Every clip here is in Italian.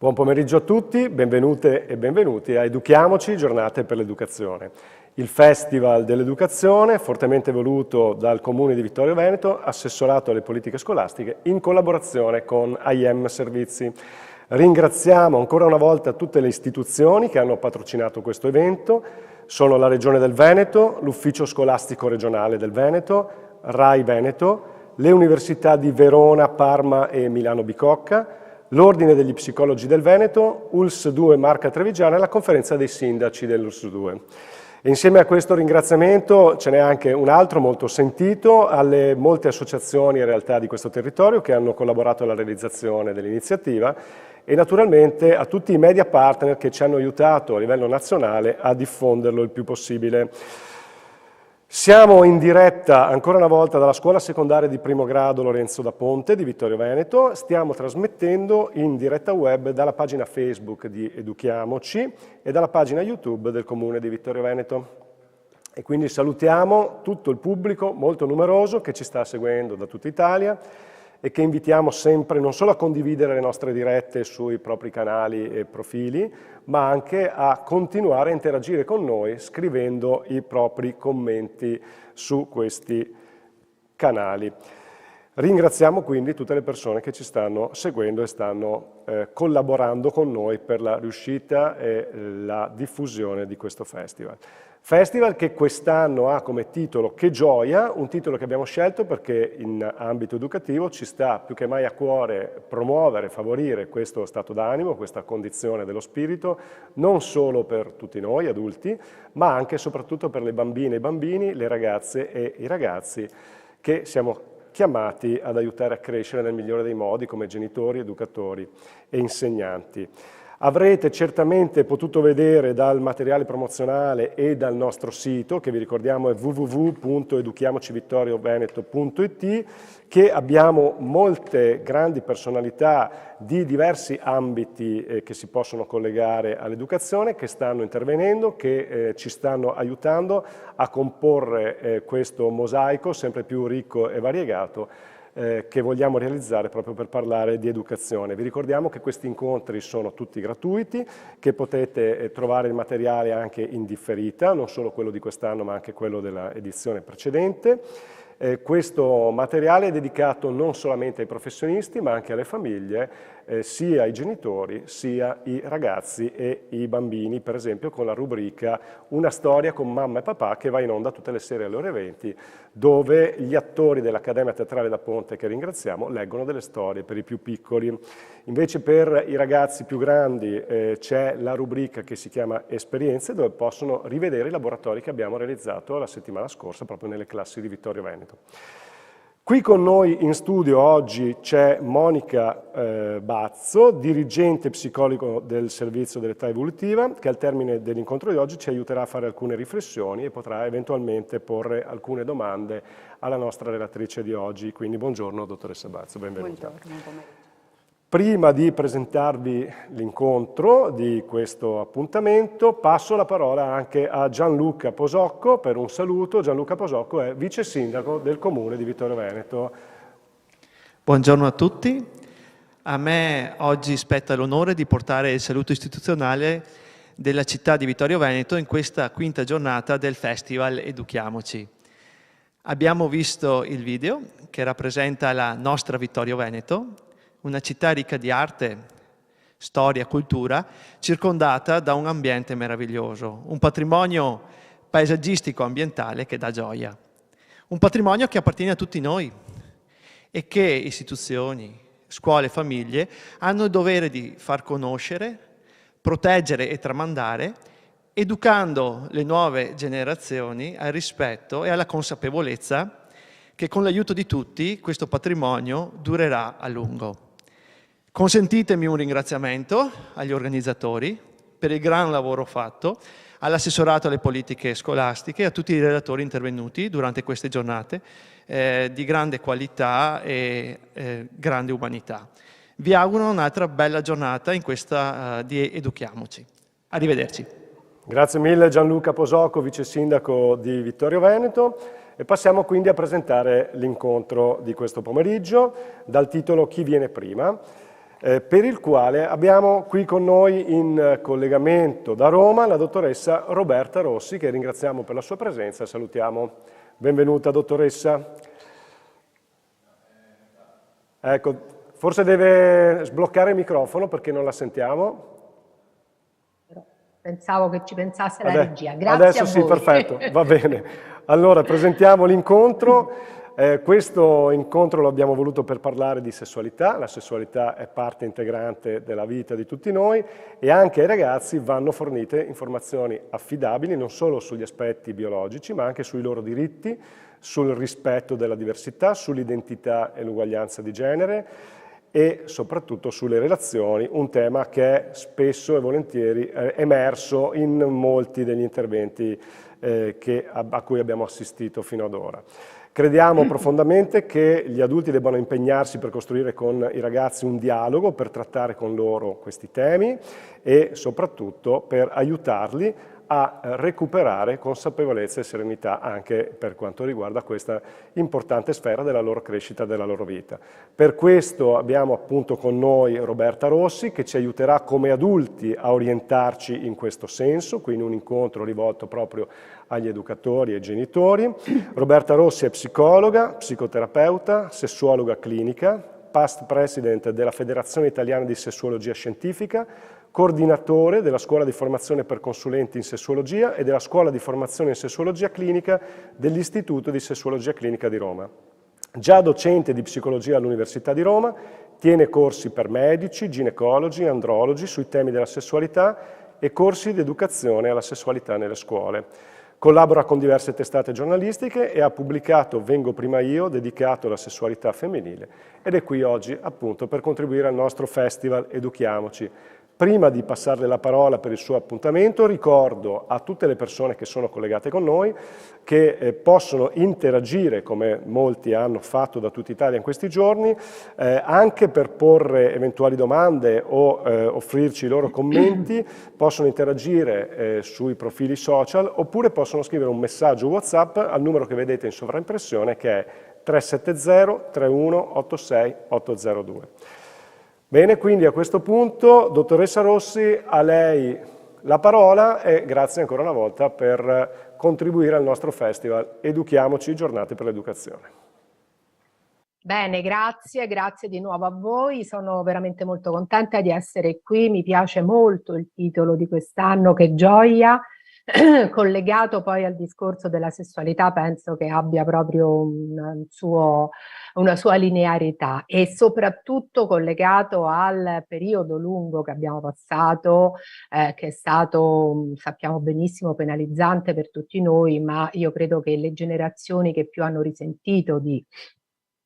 Buon pomeriggio a tutti, benvenute e benvenuti a Educhiamoci, Giornate per l'Educazione. Il Festival dell'Educazione, fortemente voluto dal Comune di Vittorio Veneto, assessorato alle politiche scolastiche, in collaborazione con IM Servizi. Ringraziamo ancora una volta tutte le istituzioni che hanno patrocinato questo evento. Sono la Regione del Veneto, l'Ufficio Scolastico Regionale del Veneto, RAI Veneto, le Università di Verona, Parma e Milano Bicocca, l'Ordine degli Psicologi del Veneto, ULSS 2 Marca Trevigiana e la Conferenza dei Sindaci dell'ULSS 2. E insieme a questo ringraziamento ce n'è anche un altro molto sentito alle molte associazioni e realtà di questo territorio che hanno collaborato alla realizzazione dell'iniziativa e naturalmente a tutti i media partner che ci hanno aiutato a livello nazionale a diffonderlo il più possibile. Siamo in diretta ancora una volta dalla scuola secondaria di primo grado Lorenzo da Ponte di Vittorio Veneto. Stiamo trasmettendo in diretta web dalla pagina Facebook di Educhiamoci e dalla pagina YouTube del Comune di Vittorio Veneto. E quindi salutiamo tutto il pubblico molto numeroso che ci sta seguendo da tutta Italia e che invitiamo sempre non solo a condividere le nostre dirette sui propri canali e profili, ma anche a continuare a interagire con noi scrivendo i propri commenti su questi canali. Ringraziamo quindi tutte le persone che ci stanno seguendo e stanno collaborando con noi per la riuscita e la diffusione di questo festival. Festival che quest'anno ha come titolo Che gioia, un titolo che abbiamo scelto perché in ambito educativo ci sta più che mai a cuore promuovere, favorire questo stato d'animo, questa condizione dello spirito, non solo per tutti noi adulti, ma anche e soprattutto per le bambine e i bambini, le ragazze e i ragazzi che siamo chiamati ad aiutare a crescere nel migliore dei modi come genitori, educatori e insegnanti. Avrete certamente potuto vedere dal materiale promozionale e dal nostro sito, che vi ricordiamo è www.educhiamocivittorioveneto.it, che abbiamo molte grandi personalità di diversi ambiti che si possono collegare all'educazione, che stanno intervenendo, che ci stanno aiutando a comporre questo mosaico sempre più ricco e variegato che vogliamo realizzare proprio per parlare di educazione. Vi ricordiamo che questi incontri sono tutti gratuiti, che potete trovare il materiale anche in differita, non solo quello di quest'anno ma anche quello dell'edizione precedente. Questo materiale è dedicato non solamente ai professionisti ma anche alle famiglie, sia ai genitori sia ai ragazzi e i bambini, per esempio con la rubrica Una storia con mamma e papà che va in onda tutte le sere alle ore 20, dove gli attori dell'Accademia Teatrale da Ponte, che ringraziamo, leggono delle storie per i più piccoli. Invece per i ragazzi più grandi c'è la rubrica che si chiama Esperienze, dove possono rivedere i laboratori che abbiamo realizzato la settimana scorsa proprio nelle classi di Vittorio Veneto. Qui con noi in studio oggi c'è Monica Bazzo, dirigente psicologo del servizio dell'età evolutiva, che al termine dell'incontro di oggi ci aiuterà a fare alcune riflessioni e potrà eventualmente porre alcune domande alla nostra relatrice di oggi. Quindi buongiorno dottoressa Bazzo, benvenuta. Buongiorno, buon pomeriggio. Prima di presentarvi l'incontro di questo appuntamento, passo la parola anche a Gianluca Posocco per un saluto. Gianluca Posocco è vice sindaco del Comune di Vittorio Veneto. Buongiorno a tutti. A me oggi spetta l'onore di portare il saluto istituzionale della città di Vittorio Veneto in questa quinta giornata del Festival Educhiamoci. Abbiamo visto il video che rappresenta la nostra Vittorio Veneto, una città ricca di arte, storia, cultura, circondata da un ambiente meraviglioso, un patrimonio paesaggistico ambientale che dà gioia. Un patrimonio che appartiene a tutti noi e che istituzioni, scuole e famiglie hanno il dovere di far conoscere, proteggere e tramandare, educando le nuove generazioni al rispetto e alla consapevolezza che con l'aiuto di tutti questo patrimonio durerà a lungo. Consentitemi un ringraziamento agli organizzatori per il gran lavoro fatto, all'assessorato alle politiche scolastiche e a tutti i relatori intervenuti durante queste giornate di grande qualità e grande umanità. Vi auguro un'altra bella giornata in questa di Educhiamoci. Arrivederci. Grazie mille Gianluca Posocco, vice sindaco di Vittorio Veneto. E passiamo quindi a presentare l'incontro di questo pomeriggio dal titolo Chi viene prima. per il quale abbiamo qui con noi in collegamento da Roma la dottoressa Roberta Rossi, che ringraziamo per la sua presenza e salutiamo. Benvenuta dottoressa. Ecco, forse deve sbloccare il microfono perché non la sentiamo. Pensavo che ci pensasse la regia. Grazie adesso a sì, voi. perfetto, va bene. Allora, presentiamo l'incontro. Questo incontro lo abbiamo voluto per parlare di sessualità. La sessualità è parte integrante della vita di tutti noi e anche ai ragazzi vanno fornite informazioni affidabili non solo sugli aspetti biologici, ma anche sui loro diritti, sul rispetto della diversità, sull'identità e l'uguaglianza di genere e soprattutto sulle relazioni, un tema che è spesso e volentieri emerso in molti degli interventi a cui abbiamo assistito fino ad ora. Crediamo profondamente che gli adulti debbano impegnarsi per costruire con i ragazzi un dialogo, per trattare con loro questi temi e soprattutto per aiutarli a recuperare consapevolezza e serenità anche per quanto riguarda questa importante sfera della loro crescita, della loro vita. Per questo abbiamo appunto con noi Roberta Rossi che ci aiuterà come adulti a orientarci in questo senso, quindi un incontro rivolto proprio agli educatori e ai genitori. Roberta Rossi è psicologa, psicoterapeuta, sessuologa clinica, past president della Federazione Italiana di Sessuologia Scientifica, coordinatore della Scuola di Formazione per Consulenti in Sessuologia e della Scuola di Formazione in Sessuologia Clinica dell'Istituto di Sessuologia Clinica di Roma. Già docente di psicologia all'Università di Roma, tiene corsi per medici, ginecologi, andrologi sui temi della sessualità e corsi di educazione alla sessualità nelle scuole. Collabora con diverse testate giornalistiche e ha pubblicato Vengo prima io, dedicato alla sessualità femminile, ed è qui oggi appunto per contribuire al nostro festival Educhiamoci. Prima di passarle la parola per il suo appuntamento, ricordo a tutte le persone che sono collegate con noi che possono interagire, come molti hanno fatto da tutta Italia in questi giorni, anche per porre eventuali domande o offrirci i loro commenti, possono interagire sui profili social oppure possono scrivere un messaggio WhatsApp al numero che vedete in sovraimpressione che è 370 31 86 802. Bene, quindi a questo punto, dottoressa Rossi, a lei la parola e grazie ancora una volta per contribuire al nostro festival Educhiamoci, Giornate per l'Educazione. Bene, grazie di nuovo a voi, sono veramente molto contenta di essere qui, mi piace molto il titolo di quest'anno, che gioia, collegato poi al discorso della sessualità, penso che abbia proprio una sua linearità e soprattutto collegato al periodo lungo che abbiamo passato, che è stato, sappiamo benissimo, penalizzante per tutti noi, ma io credo che le generazioni che più hanno risentito di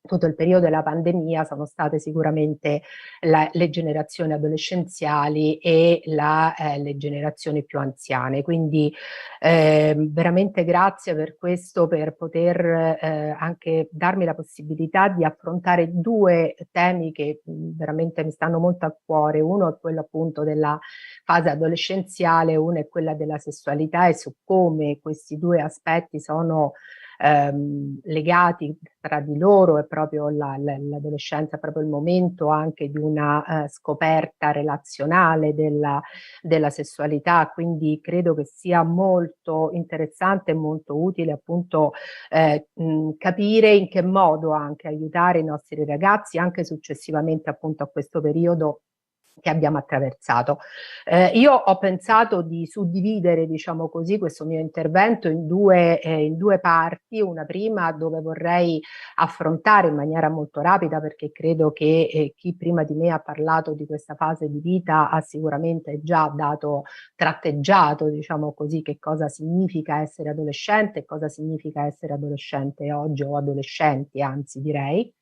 tutto il periodo della pandemia sono state sicuramente le generazioni adolescenziali e le generazioni più anziane. Quindi veramente grazie per questo, per poter anche darmi la possibilità di affrontare due temi che veramente mi stanno molto a cuore. Uno è quello appunto della fase adolescenziale, uno è quella della sessualità e su come questi due aspetti sono legati tra di loro, è proprio l'adolescenza, è proprio il momento anche di una scoperta relazionale della sessualità, quindi credo che sia molto interessante e molto utile appunto capire in che modo anche aiutare i nostri ragazzi anche successivamente appunto a questo periodo che abbiamo attraversato. Io ho pensato di suddividere, diciamo così, questo mio intervento in due parti, una prima dove vorrei affrontare in maniera molto rapida, perché credo che chi prima di me ha parlato di questa fase di vita ha sicuramente già tratteggiato, diciamo così, che cosa significa essere adolescente e cosa significa essere adolescente oggi o adolescenti, anzi direi.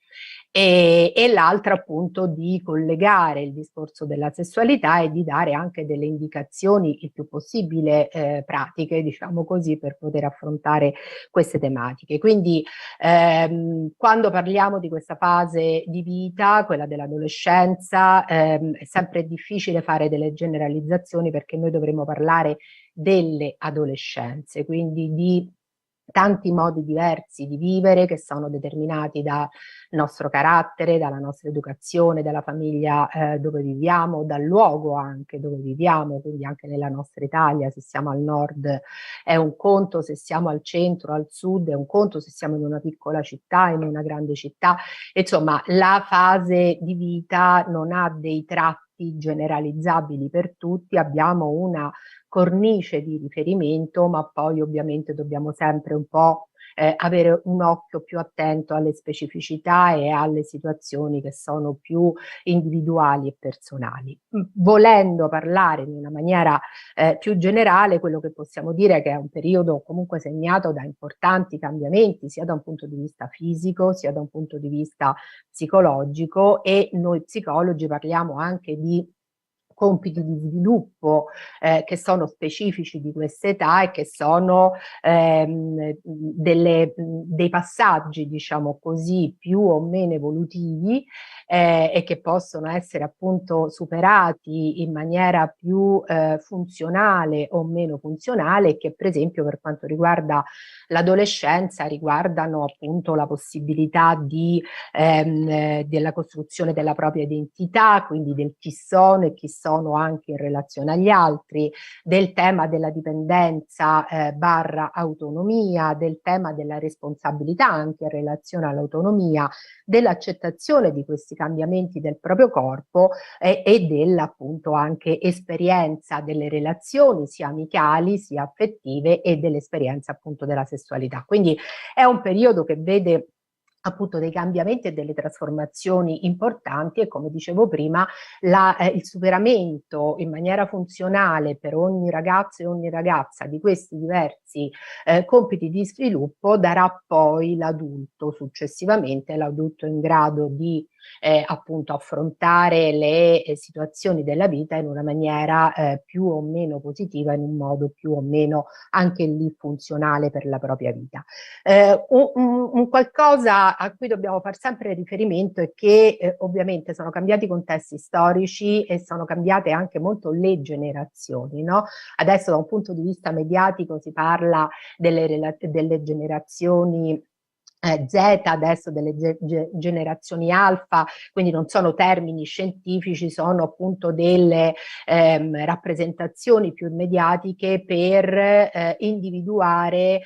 E l'altra appunto di collegare il discorso della sessualità e di dare anche delle indicazioni il più possibile pratiche, diciamo così, per poter affrontare queste tematiche. Quindi quando parliamo di questa fase di vita, quella dell'adolescenza, è sempre difficile fare delle generalizzazioni perché noi dovremmo parlare delle adolescenze, quindi di tanti modi diversi di vivere che sono determinati dal nostro carattere, dalla nostra educazione, dalla famiglia dove viviamo, dal luogo anche dove viviamo, quindi anche nella nostra Italia, se siamo al nord è un conto, se siamo al centro, al sud è un conto, se siamo in una piccola città, in una grande città. Insomma, la fase di vita non ha dei tratti generalizzabili per tutti, abbiamo una cornice di riferimento, ma poi ovviamente dobbiamo sempre un po' avere un occhio più attento alle specificità e alle situazioni che sono più individuali e personali. Volendo parlare in una maniera più generale, quello che possiamo dire è che è un periodo comunque segnato da importanti cambiamenti, sia da un punto di vista fisico, sia da un punto di vista psicologico, e noi psicologi parliamo anche di compiti di sviluppo che sono specifici di questa età e che sono dei passaggi, diciamo così, più o meno evolutivi e che possono essere appunto superati in maniera più funzionale o meno funzionale, e che per esempio per quanto riguarda l'adolescenza riguardano appunto la possibilità della costruzione della propria identità, quindi del chi sono e chi sono anche in relazione agli altri, del tema della dipendenza barra autonomia, del tema della responsabilità anche in relazione all'autonomia, dell'accettazione di questi cambiamenti del proprio corpo e dell'appunto anche esperienza delle relazioni sia amicali sia affettive e dell'esperienza appunto della sessualità. Quindi è un periodo che vede appunto dei cambiamenti e delle trasformazioni importanti, e come dicevo prima il superamento in maniera funzionale per ogni ragazzo e ogni ragazza di questi diversi compiti di sviluppo darà poi l'adulto successivamente, l'adulto in grado di appunto affrontare le situazioni della vita in una maniera più o meno positiva, in un modo più o meno anche lì funzionale per la propria vita. Un qualcosa a cui dobbiamo far sempre riferimento è che ovviamente sono cambiati i contesti storici e sono cambiate anche molto le generazioni, no? Adesso da un punto di vista mediatico si parla delle generazioni Z, adesso delle generazioni alfa, quindi non sono termini scientifici, sono appunto delle rappresentazioni più mediatiche per individuare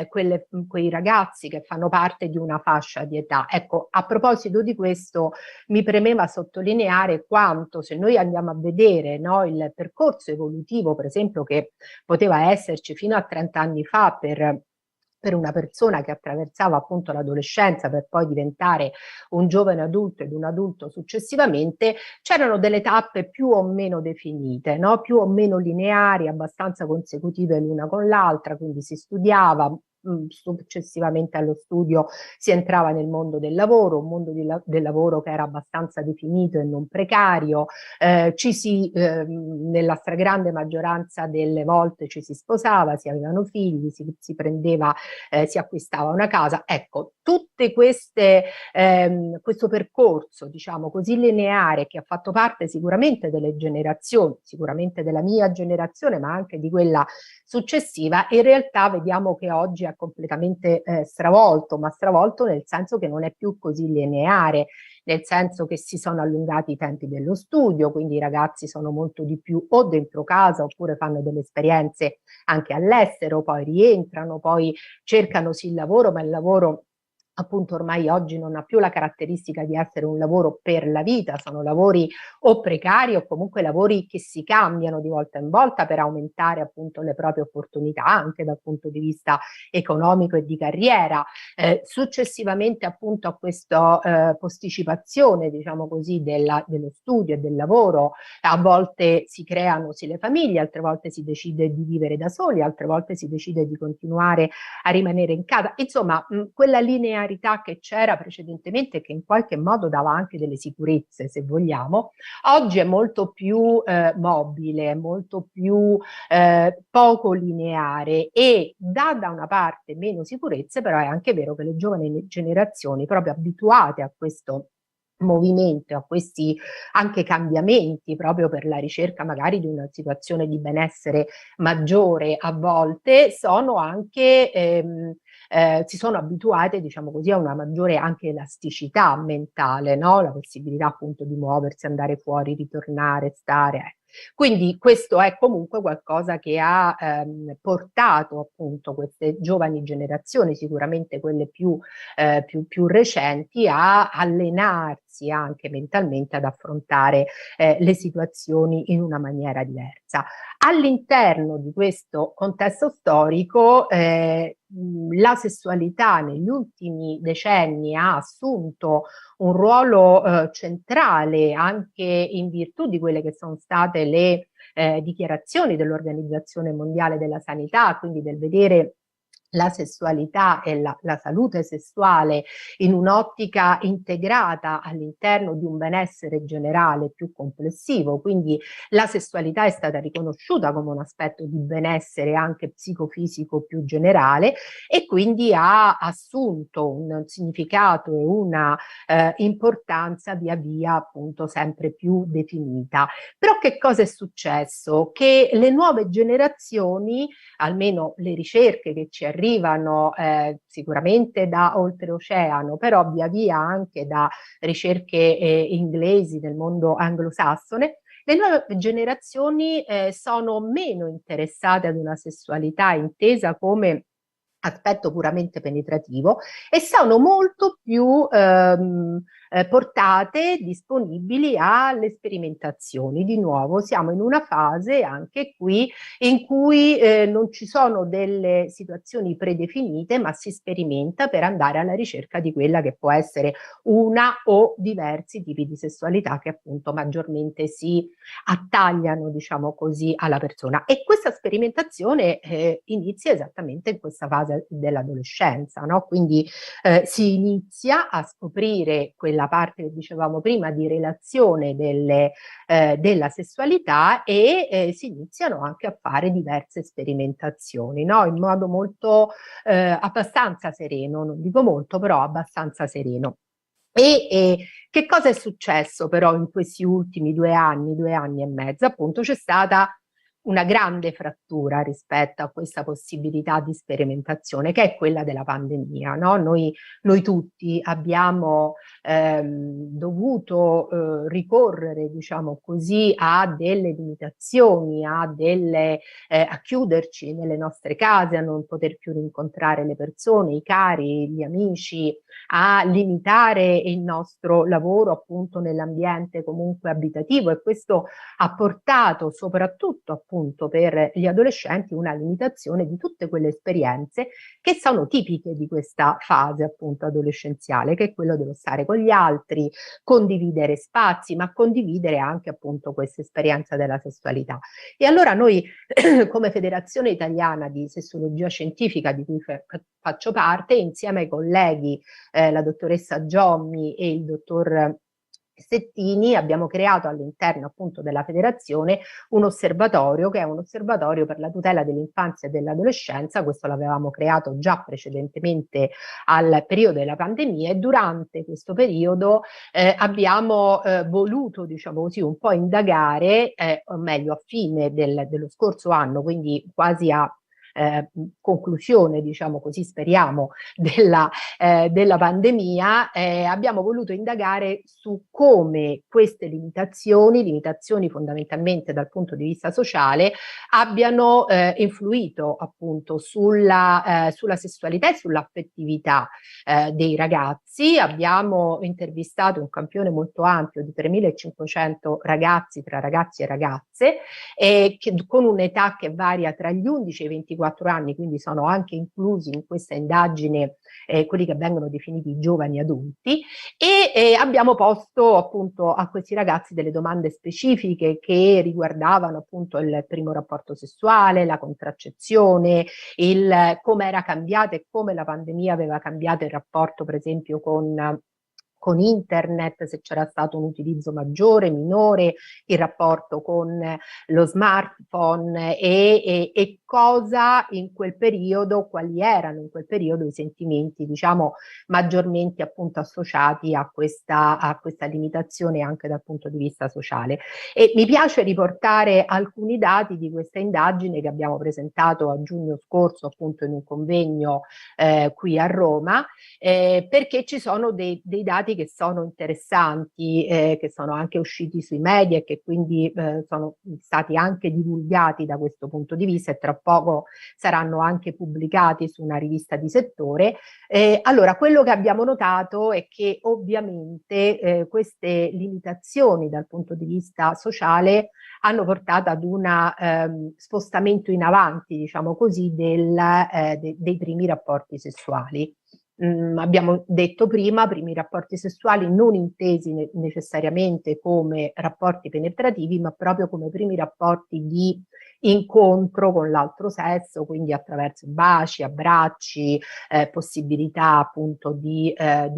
quei ragazzi che fanno parte di una fascia di età. Ecco, a proposito di questo mi premeva sottolineare quanto, se noi andiamo a vedere, no, il percorso evolutivo, per esempio, che poteva esserci fino a 30 anni fa per una persona che attraversava appunto l'adolescenza per poi diventare un giovane adulto ed un adulto successivamente, c'erano delle tappe più o meno definite, no? Più o meno lineari, abbastanza consecutive l'una con l'altra, quindi si studiava, successivamente allo studio si entrava nel mondo del lavoro, un mondo del lavoro che era abbastanza definito e non precario, nella stragrande maggioranza delle volte ci si sposava, si avevano figli, si prendeva, si acquistava una casa. Ecco, tutte questo percorso, diciamo così, lineare, che ha fatto parte sicuramente delle generazioni, sicuramente della mia generazione, ma anche di quella successiva, in realtà vediamo che oggi è completamente stravolto, ma stravolto nel senso che non è più così lineare, nel senso che si sono allungati i tempi dello studio, quindi i ragazzi sono molto di più o dentro casa oppure fanno delle esperienze anche all'estero, poi rientrano, poi cercano sì il lavoro, ma il lavoro appunto ormai oggi non ha più la caratteristica di essere un lavoro per la vita, sono lavori o precari o comunque lavori che si cambiano di volta in volta per aumentare appunto le proprie opportunità anche dal punto di vista economico e di carriera. Successivamente appunto a questa posticipazione, diciamo così, dello studio e del lavoro, a volte si creano sì le famiglie, altre volte si decide di vivere da soli, altre volte si decide di continuare a rimanere in casa. Insomma, quella linearità che c'era precedentemente, che in qualche modo dava anche delle sicurezze, se vogliamo, oggi è molto più mobile, molto più poco lineare e dà da una parte meno sicurezze, però è anche vero che le giovani generazioni, proprio abituate a questo movimento, a questi anche cambiamenti proprio per la ricerca magari di una situazione di benessere maggiore, a volte sono anche si sono abituate, diciamo così, a una maggiore anche elasticità mentale, no? La possibilità appunto di muoversi, andare fuori, ritornare, stare. Quindi questo è comunque qualcosa che ha portato appunto queste giovani generazioni, sicuramente quelle più recenti, a allenarsi anche mentalmente ad affrontare le situazioni in una maniera diversa. All'interno di questo contesto storico la sessualità negli ultimi decenni ha assunto un ruolo centrale anche in virtù di quelle che sono state le dichiarazioni dell'Organizzazione Mondiale della Sanità, quindi del vedere la sessualità e la salute sessuale in un'ottica integrata all'interno di un benessere generale più complessivo, quindi la sessualità è stata riconosciuta come un aspetto di benessere anche psicofisico più generale e quindi ha assunto un significato e una importanza via via appunto sempre più definita. Però che cosa è successo? Che le nuove generazioni, almeno le ricerche che ci arrivano sicuramente da oltreoceano, però via via anche da ricerche inglesi del mondo anglosassone, le nuove generazioni sono meno interessate ad una sessualità intesa come aspetto puramente penetrativo e sono molto più portate, disponibili alle sperimentazioni. Di nuovo siamo in una fase anche qui in cui non ci sono delle situazioni predefinite, ma si sperimenta per andare alla ricerca di quella che può essere una o diversi tipi di sessualità che appunto maggiormente si attagliano, diciamo così, alla persona. E questa sperimentazione inizia esattamente in questa fase dell'adolescenza, no? Quindi si inizia a scoprire quella parte che dicevamo prima di relazione della sessualità e si iniziano anche a fare diverse sperimentazioni, no? In modo molto abbastanza sereno, non dico molto, però abbastanza sereno. E che cosa è successo però in questi ultimi 2 anni e mezzo? Appunto c'è stata una grande frattura rispetto a questa possibilità di sperimentazione che è quella della pandemia, no? Noi tutti abbiamo dovuto ricorrere, diciamo così, a delle limitazioni, a chiuderci nelle nostre case, a non poter più rincontrare le persone, i cari, gli amici, a limitare il nostro lavoro appunto nell'ambiente comunque abitativo e questo ha portato soprattutto appunto per gli adolescenti una limitazione di tutte quelle esperienze che sono tipiche di questa fase appunto adolescenziale, che è quello dello stare con gli altri, condividere spazi, ma condividere anche appunto questa esperienza della sessualità. E allora noi come Federazione Italiana di Sessologia Scientifica, di cui faccio parte, insieme ai colleghi la dottoressa Giommi e il dottor Settini, abbiamo creato all'interno appunto della federazione un osservatorio che è un osservatorio per la tutela dell'infanzia e dell'adolescenza. Questo l'avevamo creato già precedentemente al periodo della pandemia e durante questo periodo abbiamo voluto, diciamo così, un po' indagare, o meglio a fine dello scorso anno, quindi quasi a conclusione, diciamo così, speriamo, della pandemia, abbiamo voluto indagare su come queste limitazioni fondamentalmente dal punto di vista sociale, abbiano influito appunto sulla sessualità e sull'affettività dei ragazzi. Abbiamo intervistato un campione molto ampio di 3.500 ragazzi tra ragazzi e ragazze, con un'età che varia tra gli 11 e i 24 anni, quindi sono anche inclusi in questa indagine quelli che vengono definiti giovani adulti e abbiamo posto appunto a questi ragazzi delle domande specifiche che riguardavano appunto il primo rapporto sessuale, la contraccezione, come era cambiato e come la pandemia aveva cambiato il rapporto per esempio con con internet, se c'era stato un utilizzo maggiore, minore, il rapporto con lo smartphone e cosa in quel periodo, quali erano in quel periodo i sentimenti, diciamo, maggiormente appunto associati a questa limitazione anche dal punto di vista sociale. E mi piace riportare alcuni dati di questa indagine che abbiamo presentato a giugno scorso appunto in un convegno qui a Roma, perché ci sono dei dati che sono interessanti, che sono anche usciti sui media e che quindi sono stati anche divulgati da questo punto di vista e tra poco saranno anche pubblicati su una rivista di settore. Allora, quello che abbiamo notato è che ovviamente queste limitazioni dal punto di vista sociale hanno portato ad un spostamento in avanti, diciamo così, dei primi rapporti sessuali. Abbiamo detto prima, primi rapporti sessuali non intesi necessariamente come rapporti penetrativi, ma proprio come primi rapporti di incontro con l'altro sesso, quindi attraverso baci, abbracci, possibilità appunto di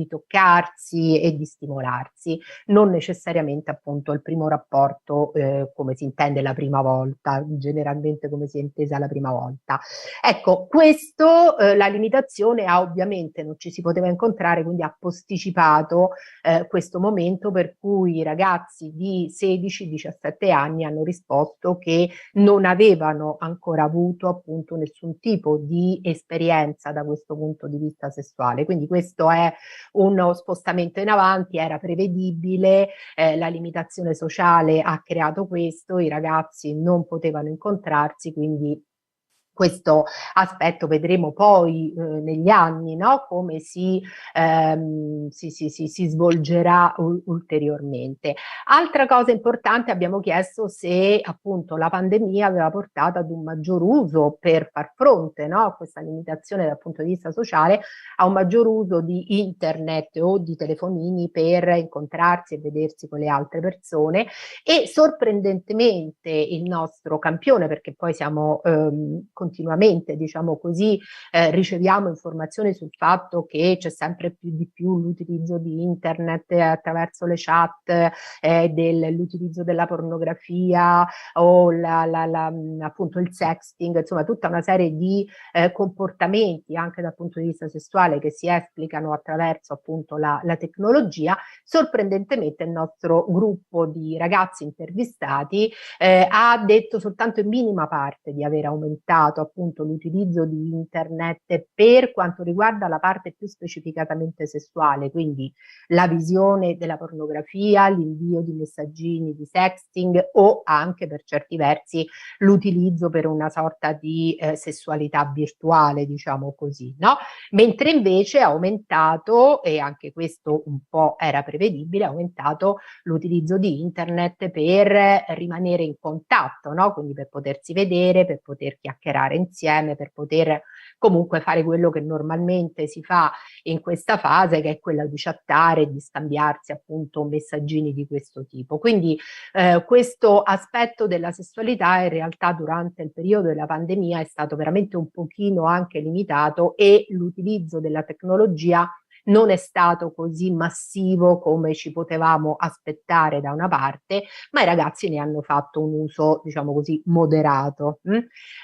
toccarsi e di stimolarsi, non necessariamente appunto il primo rapporto come si intende la prima volta, generalmente come si è intesa la prima volta. Ecco, questo la limitazione ha ovviamente non ci si poteva incontrare, quindi ha posticipato questo momento per cui i ragazzi di 16-17 anni hanno risposto che non avevano ancora avuto appunto nessun tipo di esperienza da questo punto di vista sessuale. Quindi questo è uno spostamento in avanti, era prevedibile, la limitazione sociale ha creato questo, i ragazzi non potevano incontrarsi, quindi questo aspetto vedremo poi negli anni, no? Come si svolgerà ulteriormente. Altra cosa importante, abbiamo chiesto se appunto la pandemia aveva portato ad un maggior uso per far fronte, no, a questa limitazione dal punto di vista sociale, a un maggior uso di internet o di telefonini per incontrarsi e vedersi con le altre persone e sorprendentemente il nostro campione, perché poi siamo continuamente, diciamo così, riceviamo informazioni sul fatto che c'è sempre più di più l'utilizzo di internet attraverso le chat, l'utilizzo della pornografia o appunto il sexting, insomma tutta una serie di comportamenti anche dal punto di vista sessuale che si esplicano attraverso appunto la tecnologia. Sorprendentemente il nostro gruppo di ragazzi intervistati ha detto soltanto in minima parte di aver aumentato appunto l'utilizzo di internet per quanto riguarda la parte più specificatamente sessuale, quindi la visione della pornografia, l'invio di messaggini di sexting o anche per certi versi l'utilizzo per una sorta di sessualità virtuale, diciamo così, no? Mentre invece è aumentato, e anche questo un po' era prevedibile, è aumentato l'utilizzo di internet per rimanere in contatto, no? Quindi per potersi vedere, per poter chiacchierare insieme, per poter comunque fare quello che normalmente si fa in questa fase, che è quella di chattare, di scambiarsi appunto messaggini di questo tipo. Quindi questo aspetto della sessualità in realtà durante il periodo della pandemia è stato veramente un pochino anche limitato e l'utilizzo della tecnologia non è stato così massivo come ci potevamo aspettare da una parte, ma i ragazzi ne hanno fatto un uso, diciamo così, moderato.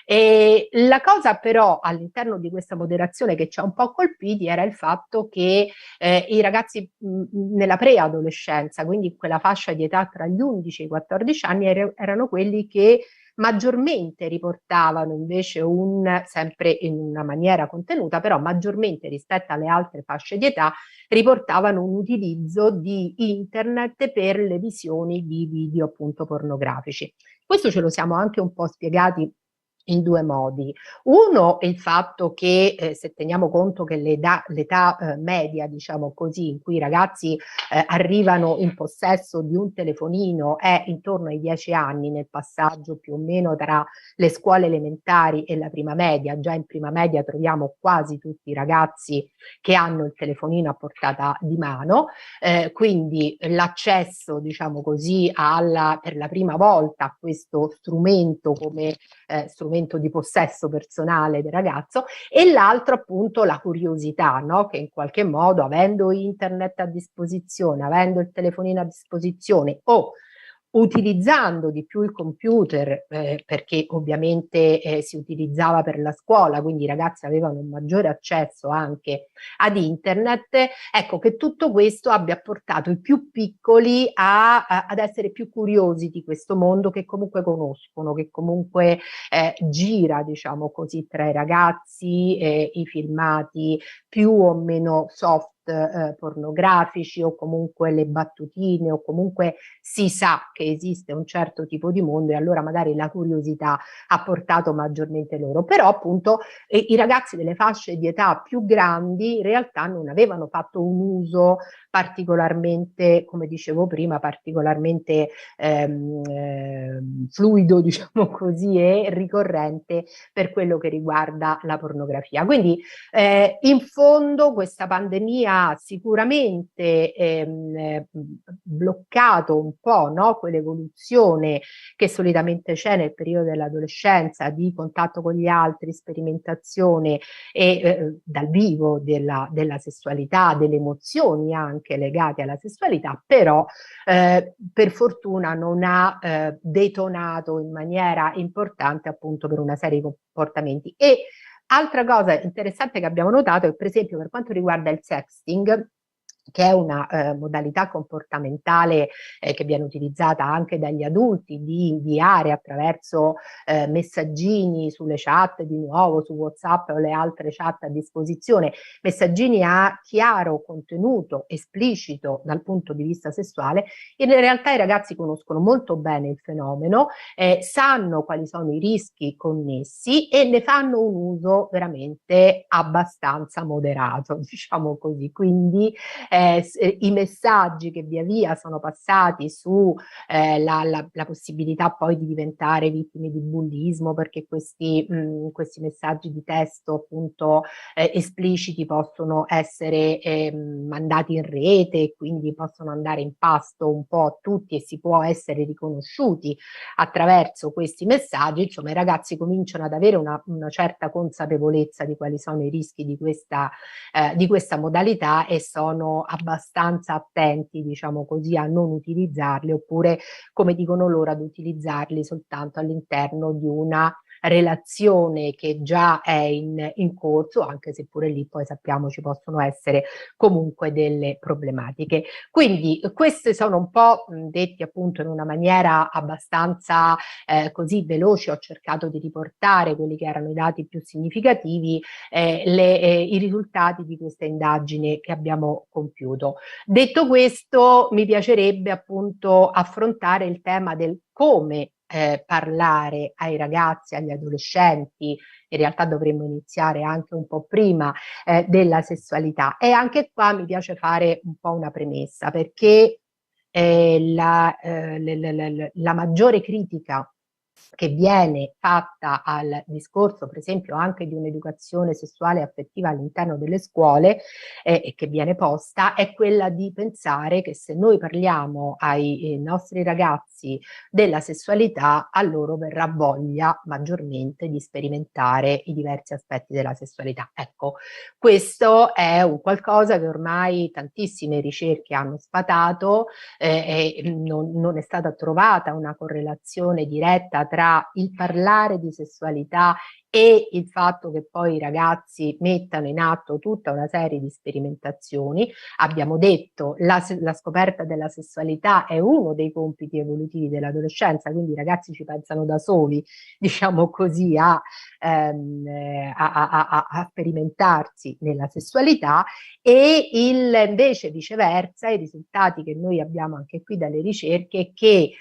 E la cosa però all'interno di questa moderazione che ci ha un po' colpiti era il fatto che i ragazzi nella preadolescenza, quindi in quella fascia di età tra gli 11 e i 14 anni, erano quelli che maggiormente riportavano invece sempre in una maniera contenuta, però maggiormente rispetto alle altre fasce di età, riportavano un utilizzo di internet per le visioni di video appunto pornografici. Questo ce lo siamo anche un po' spiegati in due modi. Uno è il fatto che se teniamo conto che l'età media, diciamo così, in cui i ragazzi arrivano in possesso di un telefonino è intorno ai 10 anni, nel passaggio più o meno tra le scuole elementari e la prima media. Già in prima media troviamo quasi tutti i ragazzi che hanno il telefonino a portata di mano, quindi l'accesso, diciamo così, per la prima volta a questo strumento come strumento momento di possesso personale del ragazzo, e l'altro appunto la curiosità, no? Che in qualche modo, avendo internet a disposizione, avendo il telefonino a disposizione o utilizzando di più il computer, perché ovviamente si utilizzava per la scuola, quindi i ragazzi avevano un maggiore accesso anche ad internet, ecco che tutto questo abbia portato i più piccoli ad essere più curiosi di questo mondo che comunque conoscono, che comunque gira, diciamo così, tra i ragazzi, i filmati più o meno soft, pornografici, o comunque le battutine, o comunque si sa che esiste un certo tipo di mondo, e allora magari la curiosità ha portato maggiormente loro. Però appunto i ragazzi delle fasce di età più grandi in realtà non avevano fatto un uso particolarmente, come dicevo prima, particolarmente fluido, diciamo così, e ricorrente per quello che riguarda la pornografia. Quindi in fondo questa pandemia ha sicuramente bloccato un po', no, quell'evoluzione che solitamente c'è nel periodo dell'adolescenza, di contatto con gli altri, sperimentazione e dal vivo della sessualità, delle emozioni anche legate alla sessualità, però per fortuna non ha detonato in maniera importante appunto per una serie di comportamenti. E altra cosa interessante che abbiamo notato è, per esempio, per quanto riguarda il sexting, che è una modalità comportamentale che viene utilizzata anche dagli adulti, di inviare attraverso messaggini sulle chat, di nuovo su WhatsApp o le altre chat a disposizione, messaggini a chiaro contenuto esplicito dal punto di vista sessuale. In realtà i ragazzi conoscono molto bene il fenomeno, sanno quali sono i rischi connessi e ne fanno un uso veramente abbastanza moderato, diciamo così. Quindi i messaggi che via via sono passati su la possibilità poi di diventare vittime di bullismo, perché questi messaggi di testo appunto espliciti possono essere mandati in rete, e quindi possono andare in pasto un po' a tutti, e si può essere riconosciuti attraverso questi messaggi. Insomma, i ragazzi cominciano ad avere una certa consapevolezza di quali sono i rischi di questa modalità, e sono abbastanza attenti, diciamo così, a non utilizzarli, oppure, come dicono loro, ad utilizzarli soltanto all'interno di una relazione che già è in corso, anche se pure lì poi sappiamo ci possono essere comunque delle problematiche. Quindi queste sono un po' detti appunto in una maniera abbastanza così veloce. Ho cercato di riportare quelli che erano i dati più significativi, i risultati di questa indagine che abbiamo compiuto. Detto questo, mi piacerebbe appunto affrontare il tema del come parlare ai ragazzi, agli adolescenti. In realtà dovremmo iniziare anche un po' prima, della sessualità. E anche qua mi piace fare un po' una premessa, perché la maggiore critica che viene fatta al discorso, per esempio, anche di un'educazione sessuale e affettiva all'interno delle scuole, e che viene posta, è quella di pensare che se noi parliamo ai nostri ragazzi della sessualità, a loro verrà voglia maggiormente di sperimentare i diversi aspetti della sessualità. Ecco, questo è un qualcosa che ormai tantissime ricerche hanno sfatato, e non è stata trovata una correlazione diretta tra il parlare di sessualità e il fatto che poi i ragazzi mettano in atto tutta una serie di sperimentazioni. Abbiamo detto la scoperta della sessualità è uno dei compiti evolutivi dell'adolescenza, quindi i ragazzi ci pensano da soli, diciamo così, a sperimentarsi nella sessualità, e invece viceversa i risultati che noi abbiamo anche qui dalle ricerche è che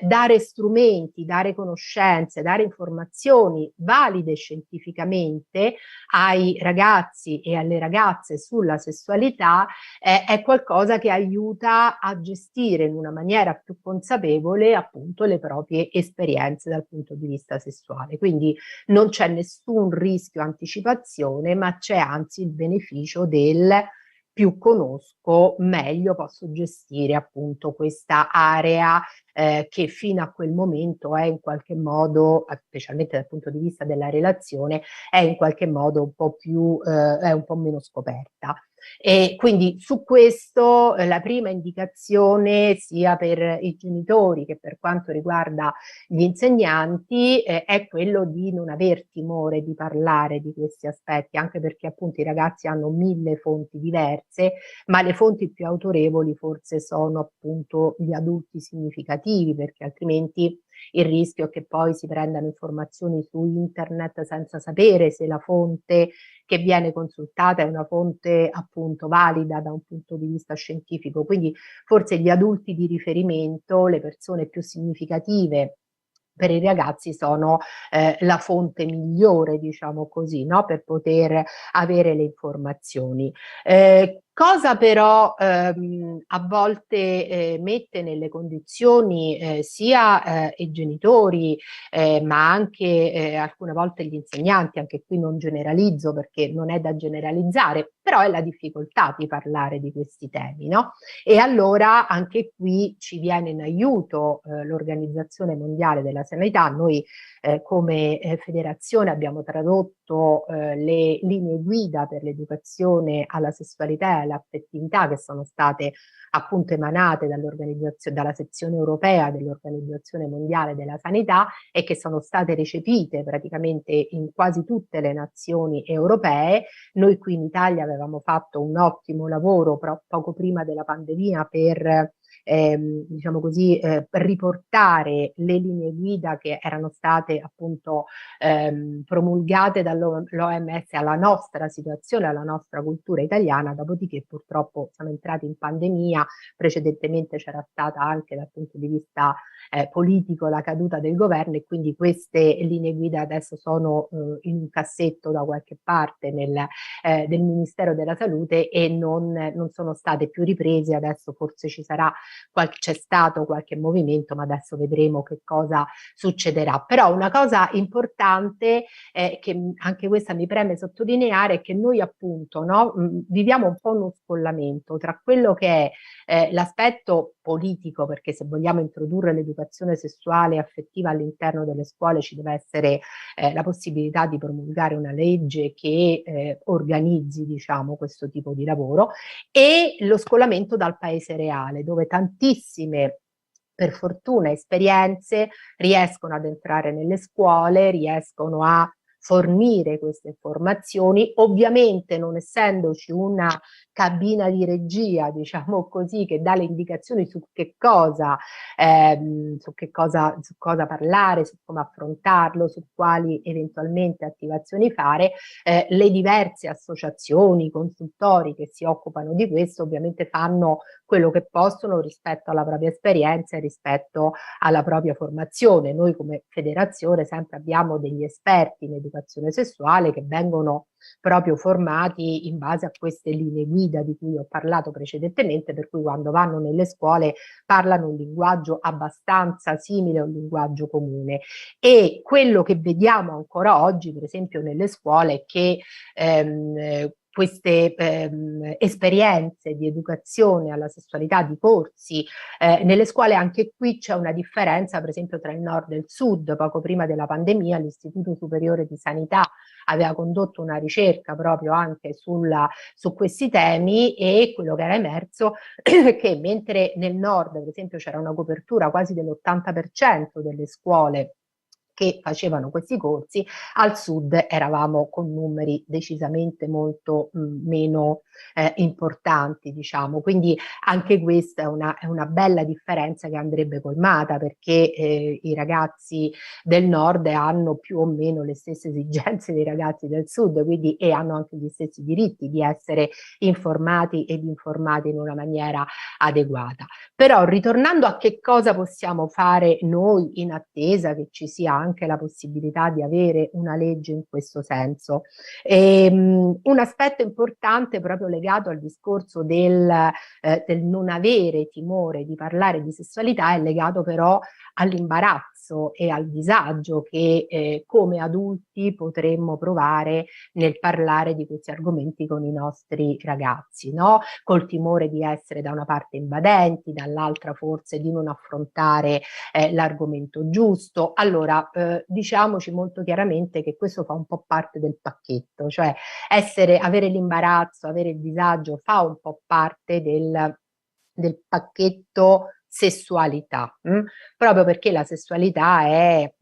dare strumenti, dare conoscenze, dare informazioni valide scientificamente ai ragazzi e alle ragazze sulla sessualità è qualcosa che aiuta a gestire in una maniera più consapevole appunto le proprie esperienze dal punto di vista sessuale. Quindi non c'è nessun rischio anticipazione, ma c'è anzi il beneficio del più conosco, meglio posso gestire appunto questa area che fino a quel momento è in qualche modo, specialmente dal punto di vista della relazione, è in qualche modo un po' più, è un po' meno scoperta. E quindi su questo la prima indicazione sia per i genitori che per quanto riguarda gli insegnanti è quello di non aver timore di parlare di questi aspetti, anche perché appunto i ragazzi hanno 1000 fonti diverse, ma le fonti più autorevoli forse sono appunto gli adulti significativi, perché altrimenti il rischio è che poi si prendano informazioni su internet senza sapere se la fonte che viene consultata è una fonte appunto valida da un punto di vista scientifico. Quindi forse gli adulti di riferimento, le persone più significative per i ragazzi sono la fonte migliore, diciamo così, no? Per poter avere le informazioni. Cosa però a volte mette nelle condizioni sia i genitori ma anche alcune volte gli insegnanti, anche qui non generalizzo perché non è da generalizzare, però è la difficoltà di parlare di questi temi, no? E allora anche qui ci viene in aiuto l'Organizzazione Mondiale della Sanità. Noi come federazione abbiamo tradotto le linee guida per l'educazione alla sessualità e all'affettività che sono state appunto emanate dalla sezione europea dell'Organizzazione Mondiale della Sanità e che sono state recepite praticamente in quasi tutte le nazioni europee. Noi qui in Italia avevamo fatto un ottimo lavoro poco prima della pandemia per diciamo così, riportare le linee guida che erano state appunto promulgate dall'OMS alla nostra situazione, alla nostra cultura italiana, dopodiché purtroppo siamo entrati in pandemia, precedentemente c'era stata anche dal punto di vista politico la caduta del governo e quindi queste linee guida adesso sono in un cassetto da qualche parte del Ministero della Salute e non sono state più riprese, adesso forse c'è stato qualche movimento, ma adesso vedremo che cosa succederà. Però una cosa importante, che anche questa mi preme sottolineare, è che noi appunto no, viviamo un po' uno scollamento tra quello che è l'aspetto politico, perché se vogliamo introdurre l'educazione sessuale e affettiva all'interno delle scuole ci deve essere la possibilità di promulgare una legge che organizzi diciamo questo tipo di lavoro, e lo scolamento dal paese reale, dove tantissime per fortuna esperienze riescono ad entrare nelle scuole, riescono a fornire queste informazioni, ovviamente non essendoci una cabina di regia, diciamo così, che dà le indicazioni su su cosa parlare, su come affrontarlo, su quali eventualmente attivazioni fare, le diverse associazioni, consultori che si occupano di questo ovviamente fanno quello che possono rispetto alla propria esperienza e rispetto alla propria formazione. Noi come federazione sempre abbiamo degli esperti in educazione sessuale che vengono proprio formati in base a queste linee guida di cui ho parlato precedentemente, per cui quando vanno nelle scuole parlano un linguaggio abbastanza simile a un linguaggio comune. E quello che vediamo ancora oggi, per esempio nelle scuole, è che queste esperienze di educazione alla sessualità, di corsi nelle scuole, anche qui c'è una differenza per esempio tra il nord e il sud. Poco prima della pandemia l'Istituto Superiore di Sanità aveva condotto una ricerca proprio anche su questi temi, e quello che era emerso è che mentre nel nord per esempio c'era una copertura quasi dell'80% delle scuole che facevano questi corsi, al sud eravamo con numeri decisamente molto meno importanti, diciamo. Quindi anche questa è una bella differenza che andrebbe colmata, perché i ragazzi del nord hanno più o meno le stesse esigenze dei ragazzi del sud, quindi, e hanno anche gli stessi diritti di essere informati ed informati in una maniera adeguata. Però ritornando a che cosa possiamo fare noi in attesa che ci sia anche la possibilità di avere una legge in questo senso. Un aspetto importante proprio legato al discorso del non avere timore di parlare di sessualità è legato però all'imbarazzo e al disagio che come adulti potremmo provare nel parlare di questi argomenti con i nostri ragazzi, no? Col timore di essere da una parte invadenti, dall'altra forse di non affrontare l'argomento giusto. Allora, diciamoci molto chiaramente che questo fa un po' parte del pacchetto, cioè avere l'imbarazzo, avere il disagio fa un po' parte del pacchetto sessualità, proprio perché la sessualità è,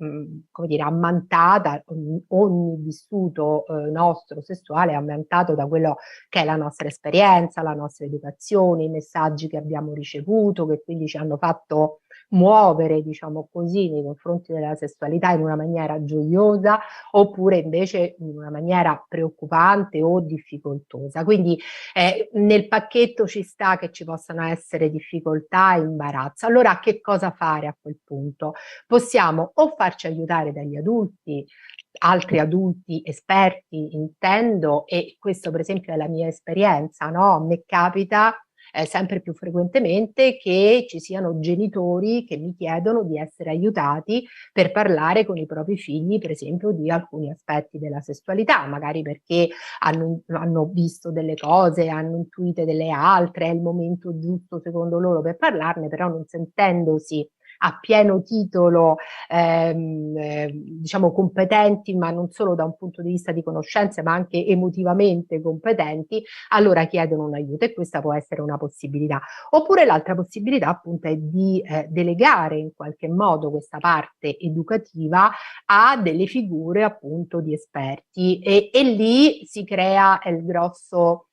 come dire, ammantata, ogni vissuto nostro sessuale è ammantato da quello che è la nostra esperienza, la nostra educazione, i messaggi che abbiamo ricevuto, che quindi ci hanno fatto muovere, diciamo così, nei confronti della sessualità in una maniera gioiosa oppure invece in una maniera preoccupante o difficoltosa. Quindi nel pacchetto ci sta che ci possano essere difficoltà e imbarazzo. Allora che cosa fare a quel punto? Possiamo o farci aiutare dagli adulti, altri adulti esperti intendo, e questo per esempio è la mia esperienza, no? A me capita sempre più frequentemente che ci siano genitori che mi chiedono di essere aiutati per parlare con i propri figli, per esempio, di alcuni aspetti della sessualità, magari perché hanno visto delle cose, hanno intuite delle altre, è il momento giusto secondo loro per parlarne, però non sentendosi a pieno titolo diciamo competenti, ma non solo da un punto di vista di conoscenze, ma anche emotivamente competenti, allora chiedono un aiuto e questa può essere una possibilità. Oppure l'altra possibilità appunto è di delegare in qualche modo questa parte educativa a delle figure appunto di esperti e lì si crea il grosso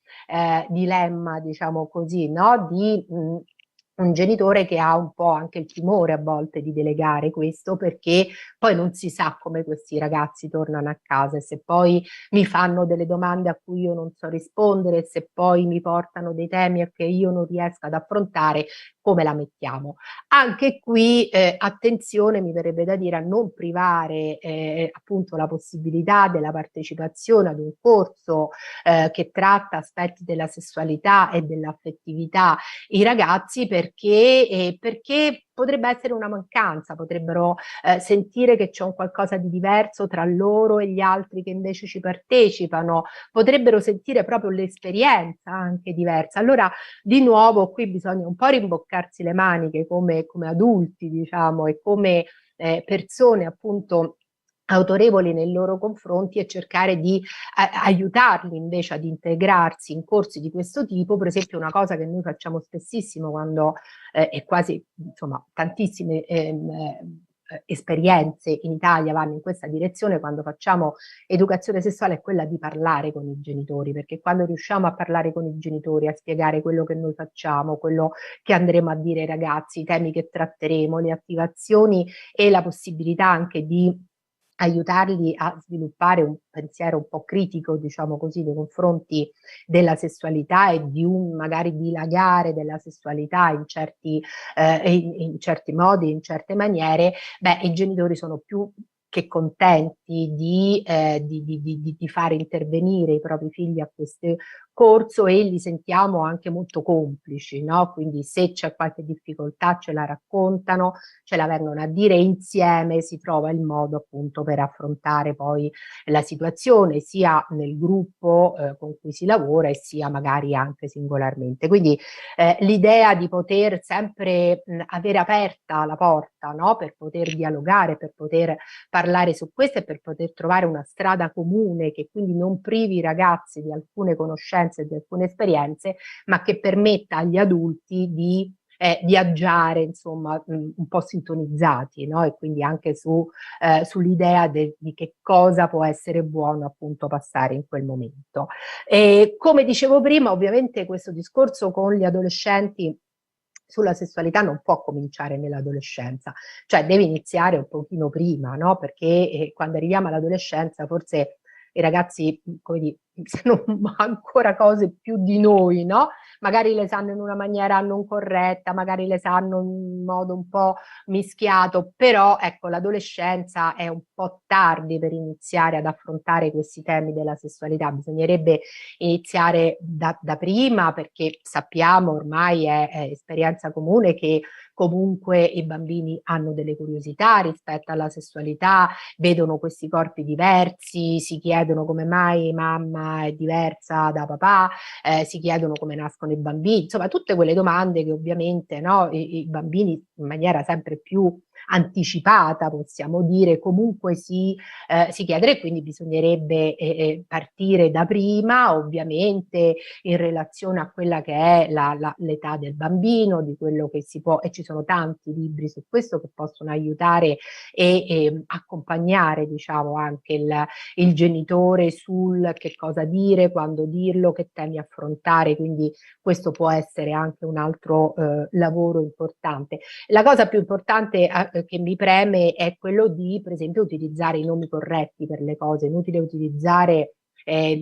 dilemma, diciamo così, no? Di un genitore che ha un po' anche il timore a volte di delegare questo perché poi non si sa come questi ragazzi tornano a casa e se poi mi fanno delle domande a cui io non so rispondere, se poi mi portano dei temi che io non riesco ad affrontare, come la mettiamo? Anche qui attenzione, mi verrebbe da dire, a non privare appunto la possibilità della partecipazione ad un corso che tratta aspetti della sessualità e dell'affettività i ragazzi perché potrebbe essere una mancanza, potrebbero sentire che c'è un qualcosa di diverso tra loro e gli altri che invece ci partecipano, potrebbero sentire proprio l'esperienza anche diversa. Allora, di nuovo, qui bisogna un po' rimboccarsi le maniche come adulti, diciamo, e come persone appunto autorevoli nei loro confronti e cercare di aiutarli invece ad integrarsi in corsi di questo tipo. Per esempio una cosa che noi facciamo spessissimo quando e quasi insomma tantissime esperienze in Italia vanno in questa direzione quando facciamo educazione sessuale è quella di parlare con i genitori, perché quando riusciamo a parlare con i genitori, a spiegare quello che noi facciamo, quello che andremo a dire ai ragazzi, i temi che tratteremo, le attivazioni e la possibilità anche di aiutarli a sviluppare un pensiero un po' critico, diciamo così, nei confronti della sessualità e di un magari dilagare della sessualità in certi modi, in certe maniere, beh, i genitori sono più che contenti di fare intervenire i propri figli a questo corso e li sentiamo anche molto complici, no? Quindi se c'è qualche difficoltà ce la raccontano, ce la vengono a dire e insieme si trova il modo appunto per affrontare poi la situazione sia nel gruppo con cui si lavora e sia magari anche singolarmente. Quindi l'idea di poter sempre avere aperta la porta, no? Per poter dialogare, per poter parlare su questo e per poter trovare una strada comune che quindi non privi i ragazzi di alcune conoscenze e di alcune esperienze, ma che permetta agli adulti di viaggiare insomma un po' sintonizzati, no? E quindi anche sull'idea di che cosa può essere buono appunto passare in quel momento. E come dicevo prima, ovviamente questo discorso con gli adolescenti sulla sessualità non può cominciare nell'adolescenza, cioè deve iniziare un pochino prima, no? Perché quando arriviamo all'adolescenza forse i ragazzi, come dire, sanno ancora cose più di noi, no? Magari le sanno in una maniera non corretta, magari le sanno in modo un po' mischiato, però ecco, l'adolescenza è un po' tardi per iniziare ad affrontare questi temi della sessualità, bisognerebbe iniziare da prima, perché sappiamo ormai è esperienza comune che comunque i bambini hanno delle curiosità rispetto alla sessualità, vedono questi corpi diversi, si chiedono come mai mamma è diversa da papà, si chiedono come nascono i bambini, insomma tutte quelle domande che ovviamente, no, i bambini in maniera sempre più anticipata, possiamo dire, comunque si chiedono, e quindi bisognerebbe partire da prima, ovviamente in relazione a quella che è l'età del bambino, di quello che si può, e ci sono tanti libri su questo che possono aiutare e accompagnare, diciamo, anche il genitore sul che cosa dire, quando dirlo, che temi affrontare, quindi questo può essere anche un altro lavoro importante. La cosa più importante che mi preme è quello di, per esempio, utilizzare i nomi corretti per le cose, inutile utilizzare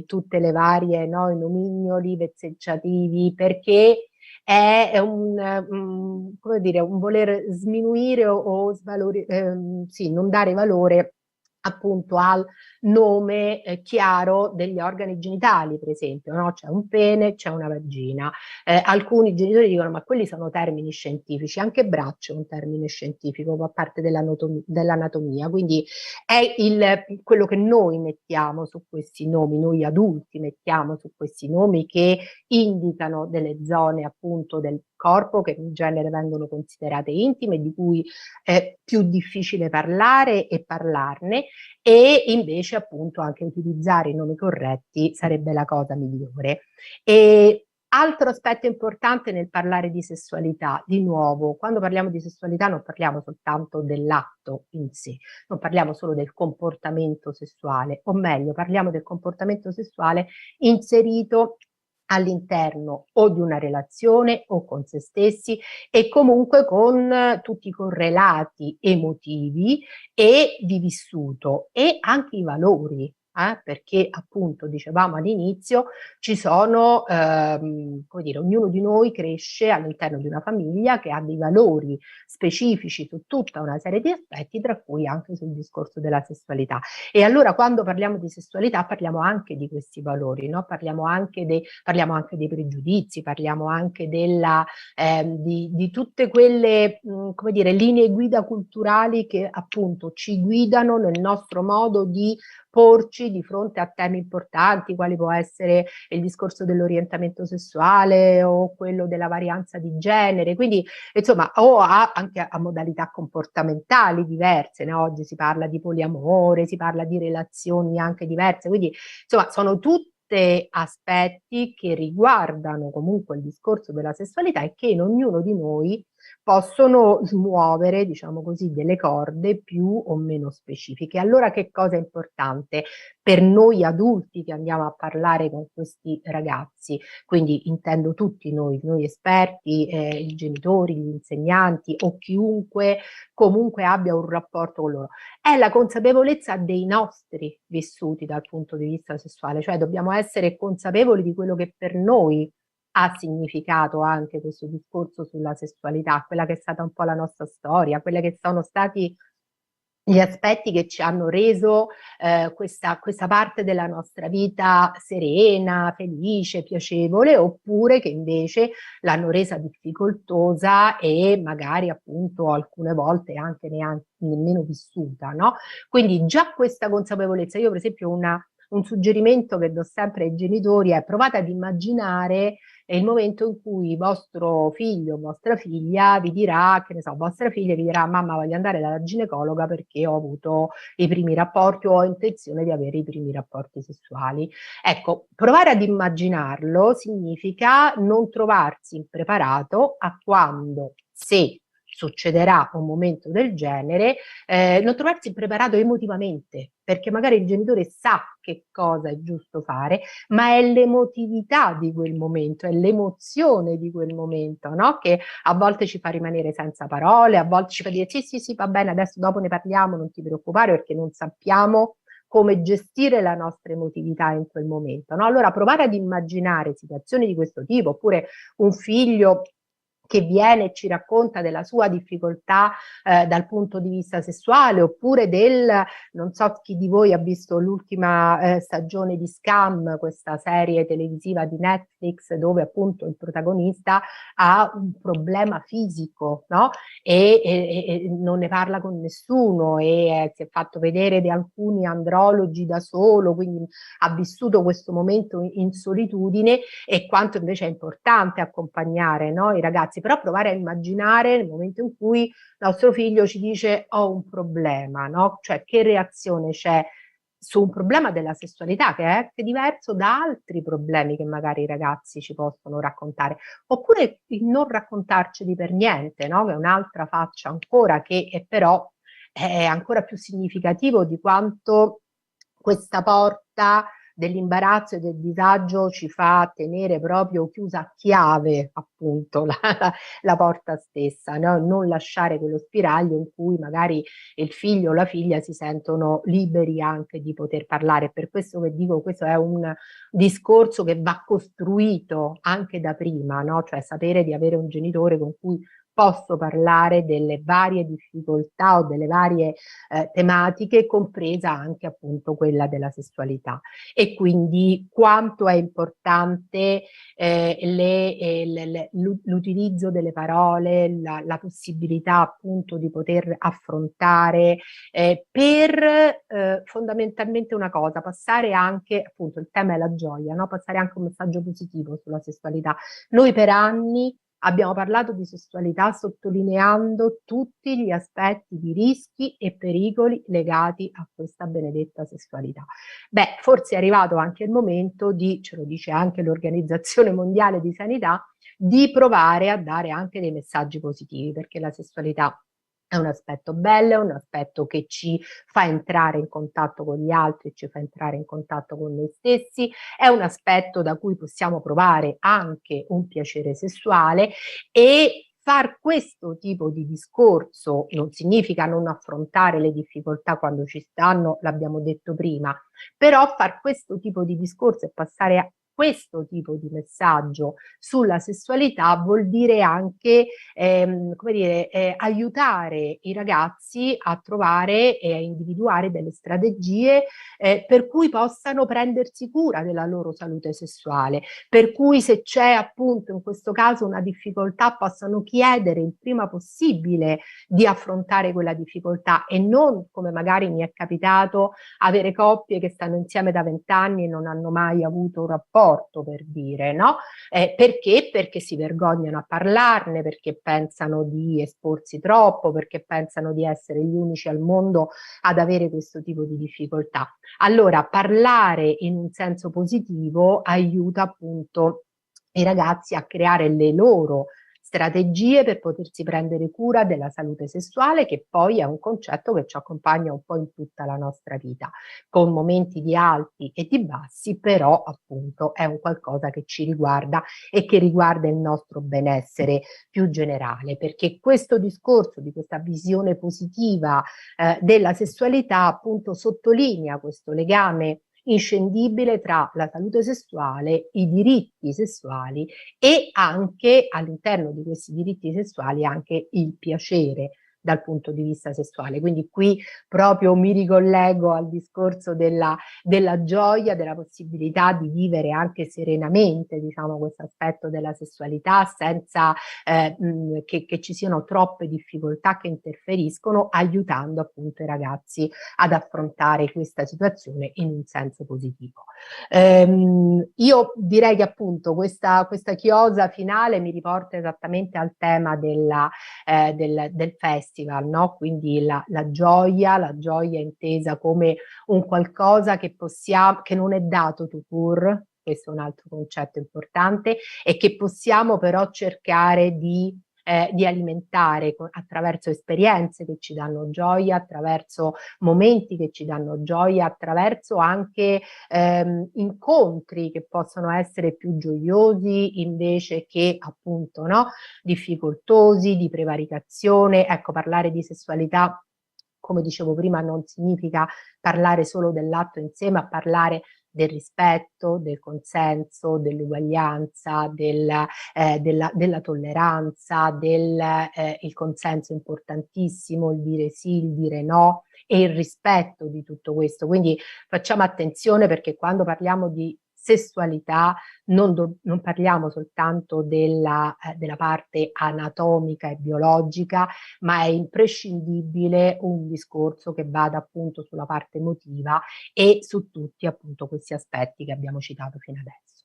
tutte le varie, no, i nomignoli vezzeggiativi, perché è come dire, un voler sminuire o sì, non dare valore appunto al nome chiaro degli organi genitali, per esempio, no? C'è un pene, c'è una vagina. Alcuni genitori dicono ma quelli sono termini scientifici, anche braccio è un termine scientifico, fa parte dell'anatomia, quindi è quello che noi mettiamo su questi nomi, noi adulti mettiamo su questi nomi che indicano delle zone appunto del corpo che in genere vengono considerate intime, di cui è più difficile parlare e parlarne, e invece appunto anche utilizzare i nomi corretti sarebbe la cosa migliore. E altro aspetto importante nel parlare di sessualità, di nuovo, quando parliamo di sessualità non parliamo soltanto dell'atto in sé, non parliamo solo del comportamento sessuale, o meglio, parliamo del comportamento sessuale inserito all'interno o di una relazione o con se stessi, e comunque con tutti i correlati emotivi e di vissuto e anche i valori. Perché appunto dicevamo all'inizio ci sono, come dire, ognuno di noi cresce all'interno di una famiglia che ha dei valori specifici su tutta una serie di aspetti, tra cui anche sul discorso della sessualità. E allora quando parliamo di sessualità parliamo anche di questi valori, no? Parliamo anche dei pregiudizi, parliamo anche di tutte quelle, come dire, linee guida culturali che appunto ci guidano nel nostro modo di porci di fronte a temi importanti, quali può essere il discorso dell'orientamento sessuale o quello della varianza di genere, quindi insomma, o anche a modalità comportamentali diverse, no? Oggi si parla di poliamore, si parla di relazioni anche diverse, quindi insomma sono tutti aspetti che riguardano comunque il discorso della sessualità e che in ognuno di noi possono smuovere, diciamo così, delle corde più o meno specifiche. Allora che cosa è importante per noi adulti che andiamo a parlare con questi ragazzi? Quindi intendo tutti noi esperti, i genitori, gli insegnanti o chiunque comunque abbia un rapporto con loro. È la consapevolezza dei nostri vissuti dal punto di vista sessuale, cioè dobbiamo essere consapevoli di quello che per noi ha significato anche questo discorso sulla sessualità, quella che è stata un po' la nostra storia, quelle che sono stati gli aspetti che ci hanno reso questa parte della nostra vita serena, felice, piacevole, oppure che invece l'hanno resa difficoltosa e magari appunto alcune volte anche neanche nemmeno vissuta, no? Quindi già questa consapevolezza, io per esempio un suggerimento che do sempre ai genitori è: provate ad immaginare il momento in cui vostro figlio o vostra figlia vi dirà, che ne so, vostra figlia vi dirà mamma voglio andare dalla ginecologa perché ho avuto i primi rapporti o ho intenzione di avere i primi rapporti sessuali. Ecco, provare ad immaginarlo significa non trovarsi impreparato a quando, se succederà un momento del genere, non trovarsi preparato emotivamente, perché magari il genitore sa che cosa è giusto fare, ma è l'emotività di quel momento, è l'emozione di quel momento, no? Che a volte ci fa rimanere senza parole, a volte ci fa dire sì, sì, sì, va bene, adesso dopo ne parliamo, non ti preoccupare, perché non sappiamo come gestire la nostra emotività in quel momento, no? Allora provare ad immaginare situazioni di questo tipo, oppure un figlio che viene e ci racconta della sua difficoltà dal punto di vista sessuale, oppure non so chi di voi ha visto l'ultima stagione di Scam, questa serie televisiva di Netflix, dove appunto il protagonista ha un problema fisico, no? E non ne parla con nessuno e si è fatto vedere di alcuni andrologi da solo, quindi ha vissuto questo momento in solitudine, e quanto invece è importante accompagnare, no, i ragazzi, però provare a immaginare nel momento in cui nostro figlio ci dice ho un problema, no? Cioè che reazione c'è su un problema della sessualità che è anche diverso da altri problemi che magari i ragazzi ci possono raccontare, oppure il non raccontarceli per niente, no? Che è un'altra faccia ancora, che è però è ancora più significativo di quanto questa porta dell'imbarazzo e del disagio ci fa tenere proprio chiusa a chiave, appunto, la porta stessa, no? Non lasciare quello spiraglio in cui magari il figlio o la figlia si sentono liberi anche di poter parlare. Per questo che dico, questo è un discorso che va costruito anche da prima, no? Cioè sapere di avere un genitore con cui posso parlare delle varie difficoltà o delle varie tematiche, compresa anche appunto quella della sessualità, e quindi quanto è importante l'utilizzo delle parole, la possibilità appunto di poter affrontare per fondamentalmente una cosa, passare anche, appunto il tema è la gioia, no? Passare anche un messaggio positivo sulla sessualità. Noi per anni abbiamo parlato di sessualità sottolineando tutti gli aspetti di rischi e pericoli legati a questa benedetta sessualità. Beh, forse è arrivato anche il momento di, ce lo dice anche l'Organizzazione Mondiale di Sanità, di provare a dare anche dei messaggi positivi, perché la sessualità è un aspetto bello, è un aspetto che ci fa entrare in contatto con gli altri, ci fa entrare in contatto con noi stessi, è un aspetto da cui possiamo provare anche un piacere sessuale, e far questo tipo di discorso non significa non affrontare le difficoltà quando ci stanno, l'abbiamo detto prima, però far questo tipo di discorso e passare a questo tipo di messaggio sulla sessualità vuol dire anche come dire, aiutare i ragazzi a trovare e a individuare delle strategie per cui possano prendersi cura della loro salute sessuale, per cui se c'è appunto in questo caso una difficoltà possano chiedere il prima possibile di affrontare quella difficoltà, e non, come magari mi è capitato, avere coppie che stanno insieme da 20 anni e non hanno mai avuto un rapporto, per dire, no? Perché? Perché si vergognano a parlarne, perché pensano di esporsi troppo, perché pensano di essere gli unici al mondo ad avere questo tipo di difficoltà. Allora, parlare in un senso positivo aiuta appunto i ragazzi a creare le loro strategie per potersi prendere cura della salute sessuale, che poi è un concetto che ci accompagna un po' in tutta la nostra vita, con momenti di alti e di bassi, però appunto è un qualcosa che ci riguarda e che riguarda il nostro benessere più generale, perché questo discorso di questa visione positiva della sessualità appunto sottolinea questo legame inscindibile tra la salute sessuale, i diritti sessuali e anche all'interno di questi diritti sessuali anche il piacere dal punto di vista sessuale. Quindi qui proprio mi ricollego al discorso della gioia, della possibilità di vivere anche serenamente, diciamo, questo aspetto della sessualità senza che ci siano troppe difficoltà che interferiscono, aiutando appunto i ragazzi ad affrontare questa situazione in un senso positivo. Io direi che appunto questa chiosa finale mi riporta esattamente al tema del festival, no? Quindi la gioia intesa come un qualcosa che non è dato tout court, questo è un altro concetto importante, e che possiamo però cercare di alimentare attraverso esperienze che ci danno gioia, attraverso momenti che ci danno gioia, attraverso anche incontri che possono essere più gioiosi invece che appunto, no, difficoltosi, di prevaricazione. Ecco, parlare di sessualità come dicevo prima, non significa parlare solo dell'atto in sé, ma parlare del rispetto, del consenso, dell'uguaglianza, della tolleranza, il consenso importantissimo, il dire sì, il dire no e il rispetto di tutto questo. Quindi facciamo attenzione, perché quando parliamo di sessualità non parliamo soltanto della parte anatomica e biologica, ma è imprescindibile un discorso che vada appunto sulla parte emotiva e su tutti appunto questi aspetti che abbiamo citato fino adesso.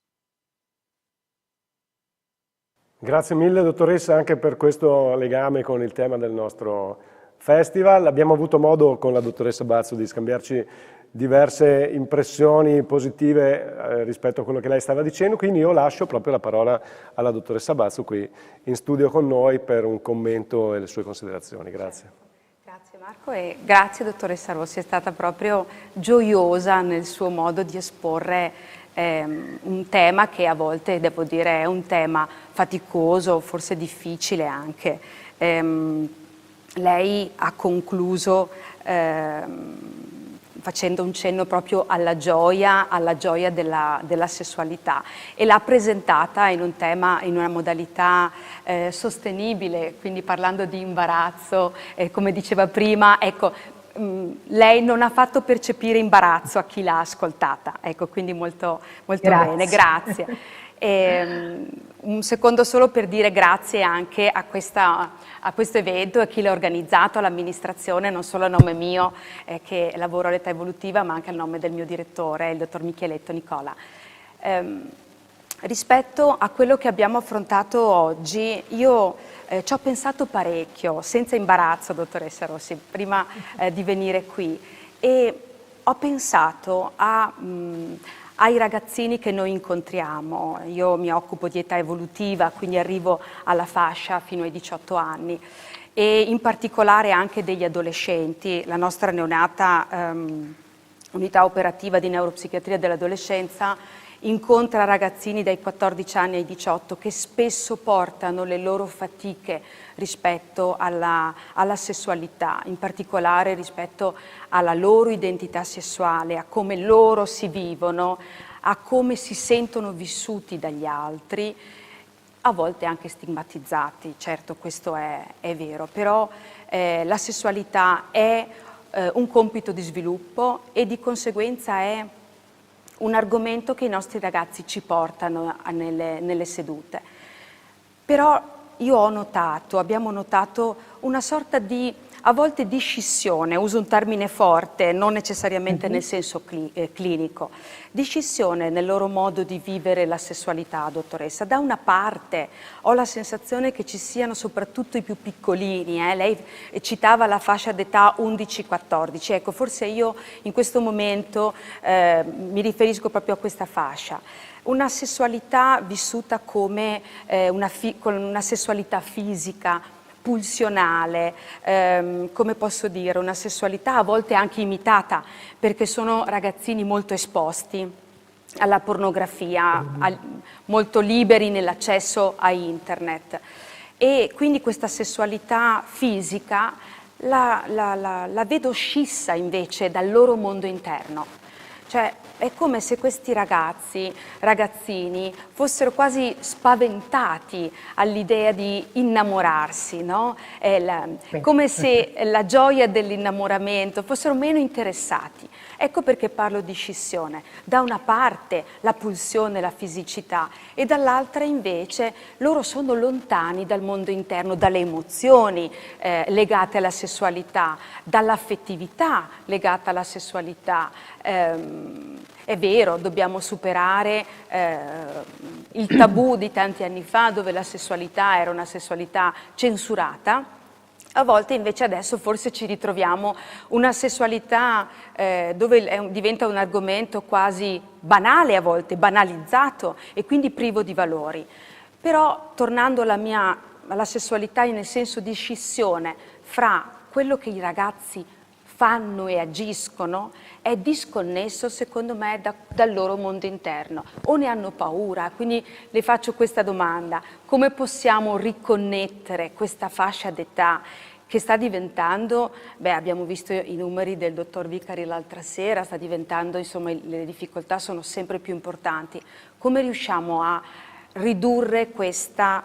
Grazie mille dottoressa anche per questo legame con il tema del nostro festival. Abbiamo avuto modo con la dottoressa Bazzo di scambiarci diverse impressioni positive rispetto a quello che lei stava dicendo, quindi io lascio proprio la parola alla dottoressa Bazzo qui in studio con noi per un commento e le sue considerazioni. Grazie. Grazie Marco e grazie dottoressa Rossi, è stata proprio gioiosa nel suo modo di esporre un tema che a volte, devo dire, è un tema faticoso, forse difficile anche. Lei ha concluso facendo un cenno proprio alla gioia della sessualità, e l'ha presentata in un tema, in una modalità sostenibile, quindi parlando di imbarazzo, come diceva prima, ecco, lei non ha fatto percepire imbarazzo a chi l'ha ascoltata, ecco, quindi molto, molto bene, grazie. Un secondo solo per dire grazie anche a questo evento e a chi l'ha organizzato, all'amministrazione, non solo a nome mio che lavoro all'età evolutiva, ma anche a nome del mio direttore, il dottor Micheletto Nicola. Rispetto a quello che abbiamo affrontato oggi, io ci ho pensato parecchio, senza imbarazzo, dottoressa Rossi, prima di venire qui, e ho pensato ai ragazzini che noi incontriamo. Io mi occupo di età evolutiva, quindi arrivo alla fascia fino ai 18 anni, e in particolare anche degli adolescenti. La nostra neonata unità operativa di neuropsichiatria dell'adolescenza incontra ragazzini dai 14 anni ai 18 che spesso portano le loro fatiche rispetto alla sessualità, in particolare rispetto alla loro identità sessuale, a come loro si vivono, a come si sentono vissuti dagli altri, a volte anche stigmatizzati. Certo, questo è vero, però la sessualità è un compito di sviluppo e di conseguenza è un argomento che i nostri ragazzi ci portano nelle sedute. Però io abbiamo notato una sorta di, a volte di scissione, uso un termine forte, non necessariamente nel senso clinico, di scissione nel loro modo di vivere la sessualità, dottoressa. Da una parte ho la sensazione che ci siano soprattutto i più piccolini, lei citava la fascia d'età 11-14, ecco, forse io in questo momento mi riferisco proprio a questa fascia. Una sessualità vissuta come con una sessualità fisica, pulsionale, come posso dire, una sessualità a volte anche imitata, perché sono ragazzini molto esposti alla pornografia, molto liberi nell'accesso a internet, e quindi questa sessουalità fisica la vedo scissa invece dal loro mondo interno. Cioè, è come se questi ragazzini fossero quasi spaventati all'idea di innamorarsi, no? Come se la gioia dell'innamoramento fossero meno interessati. Ecco perché parlo di scissione. Da una parte la pulsione, la fisicità, e dall'altra invece loro sono lontani dal mondo interno, dalle emozioni legate alla sessualità, dall'affettività legata alla sessualità. È vero, dobbiamo superare il tabù di tanti anni fa, dove la sessualità era una sessualità censurata. A volte invece adesso forse ci ritroviamo una sessualità dove diventa un argomento quasi banale, a volte banalizzato, e quindi privo di valori. Però tornando alla sessualità nel senso di scissione fra quello che i ragazzi fanno e agiscono, è disconnesso secondo me dal loro mondo interno, o ne hanno paura. Quindi le faccio questa domanda: come possiamo riconnettere questa fascia d'età che sta diventando, abbiamo visto i numeri del dottor Vicari l'altra sera, sta diventando, insomma, le difficoltà sono sempre più importanti. Come riusciamo a ridurre questa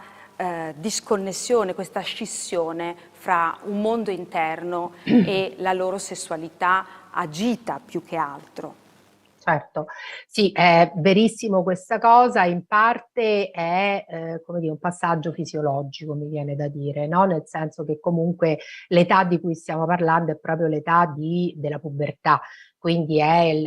disconnessione, questa scissione fra un mondo interno e la loro sessualità agita più che altro? Certo, sì, è verissimo questa cosa, in parte è come dire, un passaggio fisiologico, mi viene da dire, no? Nel senso che comunque l'età di cui stiamo parlando è proprio l'età della pubertà, quindi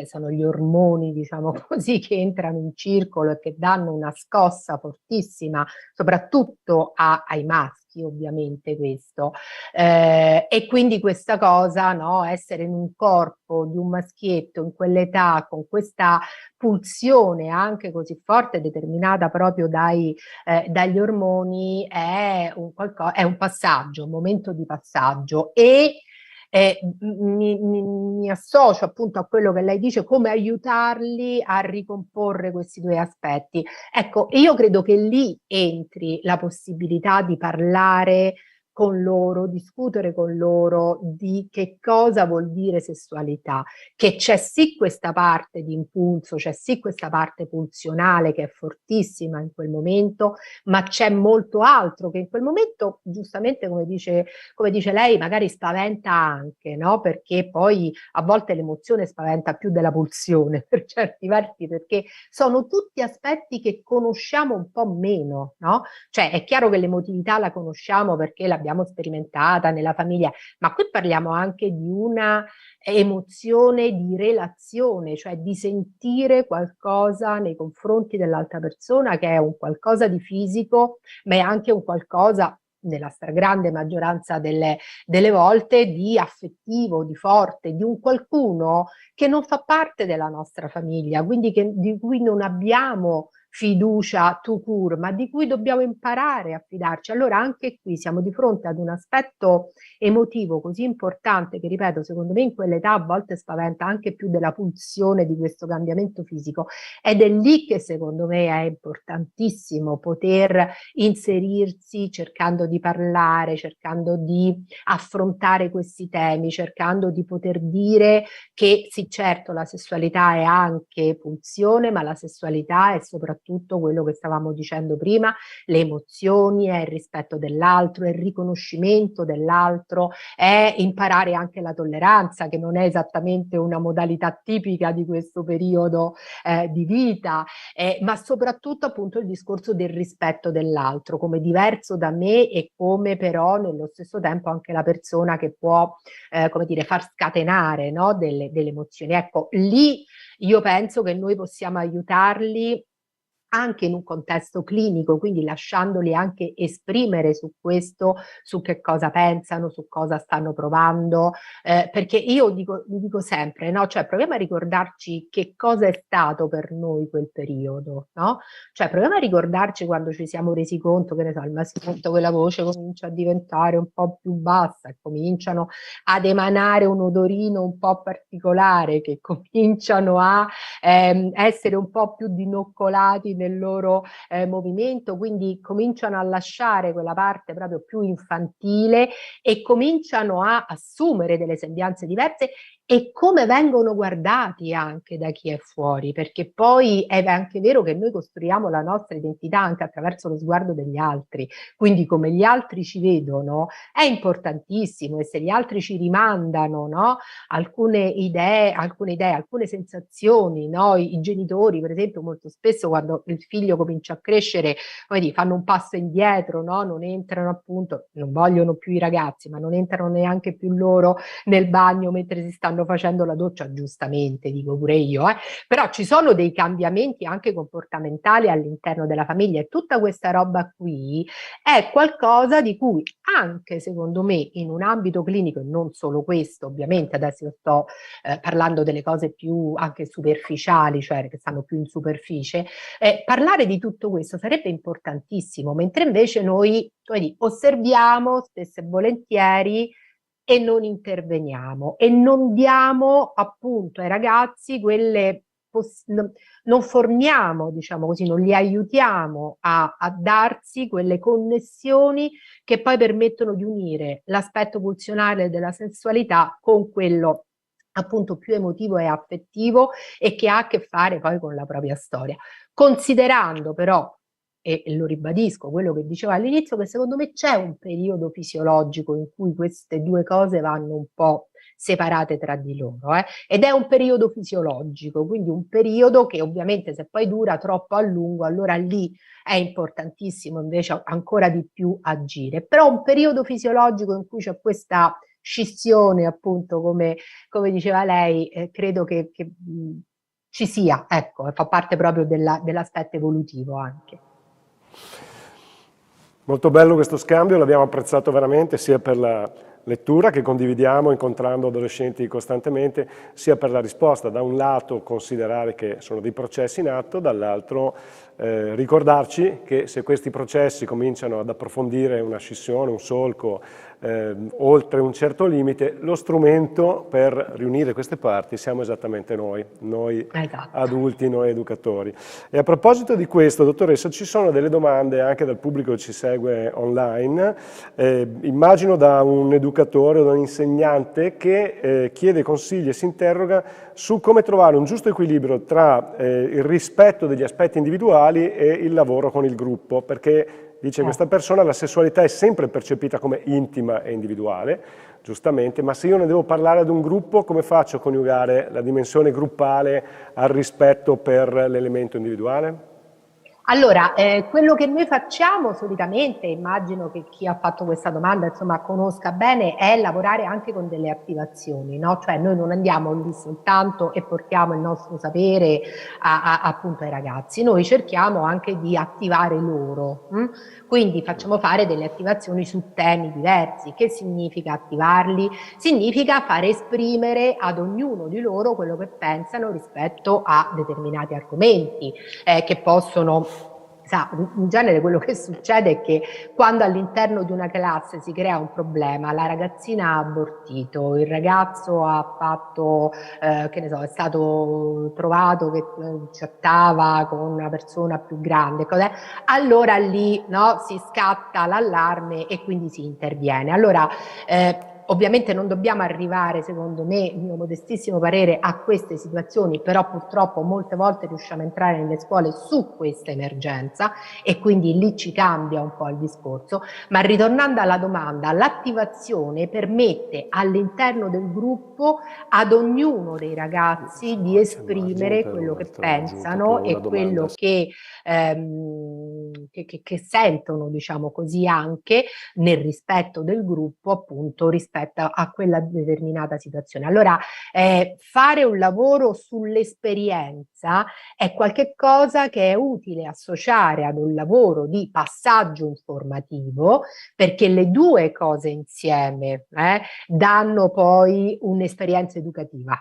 sono gli ormoni, diciamo così, che entrano in circolo e che danno una scossa fortissima, soprattutto ai maschi, ovviamente questo. E quindi questa cosa, no, essere in un corpo di un maschietto in quell'età con questa pulsione anche così forte, determinata proprio dagli ormoni, è un passaggio, un momento di passaggio. E mi associo appunto a quello che lei dice, come aiutarli a ricomporre questi due aspetti. Ecco, io credo che lì entri la possibilità di parlare con loro, discutere con loro di che cosa vuol dire sessualità, che c'è sì questa parte di impulso, c'è sì questa parte pulsionale che è fortissima in quel momento, ma c'è molto altro che in quel momento, giustamente come dice lei, magari spaventa anche, no? Perché poi a volte l'emozione spaventa più della pulsione per certi versi, perché sono tutti aspetti che conosciamo un po' meno, no? Cioè è chiaro che l'emotività la conosciamo perché l'abbiamo sperimentata nella famiglia, ma qui parliamo anche di una emozione di relazione, cioè di sentire qualcosa nei confronti dell'altra persona che è un qualcosa di fisico, ma è anche un qualcosa, nella stragrande maggioranza delle volte, di affettivo, di forte, di un qualcuno che non fa parte della nostra famiglia, quindi di cui non abbiamo fiducia tout court, ma di cui dobbiamo imparare a fidarci. Allora anche qui siamo di fronte ad un aspetto emotivo così importante che, ripeto, secondo me in quell'età a volte spaventa anche più della pulsione di questo cambiamento fisico, ed è lì che secondo me è importantissimo poter inserirsi cercando di parlare, cercando di affrontare questi temi, cercando di poter dire che sì, certo, la sessualità è anche pulsione, ma la sessualità è soprattutto quello che stavamo dicendo prima, le emozioni, è il rispetto dell'altro, è il riconoscimento dell'altro, è imparare anche la tolleranza, che non è esattamente una modalità tipica di questo periodo di vita, ma soprattutto appunto il discorso del rispetto dell'altro come diverso da me e come però nello stesso tempo anche la persona che può come dire, far scatenare, no, delle emozioni. Ecco, lì io penso che noi possiamo aiutarli anche in un contesto clinico, quindi lasciandoli anche esprimere su questo, su che cosa pensano, su cosa stanno provando, perché io dico sempre, no? Cioè proviamo a ricordarci che cosa è stato per noi quel periodo, no? Cioè proviamo a ricordarci quando ci siamo resi conto, che ne so, al maschio quella voce comincia a diventare un po' più bassa e cominciano ad emanare un odorino un po' particolare, che cominciano a essere un po' più dinoccolati nel loro movimento, quindi cominciano a lasciare quella parte proprio più infantile e cominciano a assumere delle sembianze diverse, e come vengono guardati anche da chi è fuori, perché poi è anche vero che noi costruiamo la nostra identità anche attraverso lo sguardo degli altri, quindi come gli altri ci vedono è importantissimo, e se gli altri ci rimandano, no, alcune idee, alcune sensazioni, no? I genitori, per esempio, molto spesso quando il figlio comincia a crescere, come dire, fanno un passo indietro, no? Non entrano appunto, non vogliono più i ragazzi, ma non entrano neanche più loro nel bagno mentre si stanno facendo la doccia, giustamente, dico pure io, però ci sono dei cambiamenti anche comportamentali all'interno della famiglia, e tutta questa roba qui è qualcosa di cui anche secondo me in un ambito clinico, e non solo questo, ovviamente adesso sto parlando delle cose più anche superficiali, cioè che stanno più in superficie, parlare di tutto questo sarebbe importantissimo, mentre invece noi osserviamo spesso e volentieri e non interveniamo e non diamo appunto ai ragazzi quelle non forniamo, diciamo così, non li aiutiamo a darsi quelle connessioni che poi permettono di unire l'aspetto pulsionale della sessualità con quello appunto più emotivo e affettivo e che ha a che fare poi con la propria storia. Considerando però, e lo ribadisco, quello che dicevo all'inizio, che secondo me c'è un periodo fisiologico in cui queste due cose vanno un po' separate tra di loro, ed è un periodo fisiologico, quindi un periodo che ovviamente se poi dura troppo a lungo, allora lì è importantissimo invece ancora di più agire, però un periodo fisiologico in cui c'è questa scissione, appunto, come diceva lei, credo che ci sia, ecco, fa parte proprio dell'aspetto evolutivo anche. Molto bello questo scambio, l'abbiamo apprezzato veramente sia per la lettura che condividiamo incontrando adolescenti costantemente, sia per la risposta. Da un lato considerare che sono dei processi in atto, dall'altro ricordarci che se questi processi cominciano ad approfondire una scissione, un solco, oltre un certo limite, lo strumento per riunire queste parti siamo esattamente noi Esatto. adulti, noi educatori. E a proposito di questo, dottoressa, ci sono delle domande anche dal pubblico che ci segue online, immagino da un educatore o da un insegnante che chiede consigli e si interroga su come trovare un giusto equilibrio tra il rispetto degli aspetti individuali e il lavoro con il gruppo, perché dice questa persona la sessualità è sempre percepita come intima e individuale, giustamente, ma se io ne devo parlare ad un gruppo, come faccio a coniugare la dimensione gruppale al rispetto per l'elemento individuale? Allora, quello che noi facciamo solitamente, immagino che chi ha fatto questa domanda insomma conosca bene, è lavorare anche con delle attivazioni, no? Cioè noi non andiamo lì soltanto e portiamo il nostro sapere appunto ai ragazzi, noi cerchiamo anche di attivare loro, quindi facciamo fare delle attivazioni su temi diversi. Che significa attivarli? Significa fare esprimere ad ognuno di loro quello che pensano rispetto a determinati argomenti che possono. In genere quello che succede è che quando all'interno di una classe si crea un problema, la ragazzina ha abortito, il ragazzo ha fatto, che ne so, è stato trovato che chattava con una persona più grande, allora lì si scatta l'allarme e quindi si interviene. Allora, ovviamente non dobbiamo arrivare, secondo me, il mio modestissimo parere, a queste situazioni, però purtroppo molte volte riusciamo a entrare nelle scuole su questa emergenza e quindi lì ci cambia un po' il discorso. Ma ritornando alla domanda, l'attivazione permette all'interno del gruppo ad ognuno dei ragazzi di esprimere quello che pensano e quello che sentono, diciamo così, anche nel rispetto del gruppo, appunto, rispetto a quella determinata situazione. Allora, fare un lavoro sull'esperienza è qualche cosa che è utile associare ad un lavoro di passaggio informativo, perché le due cose insieme danno poi un'esperienza educativa.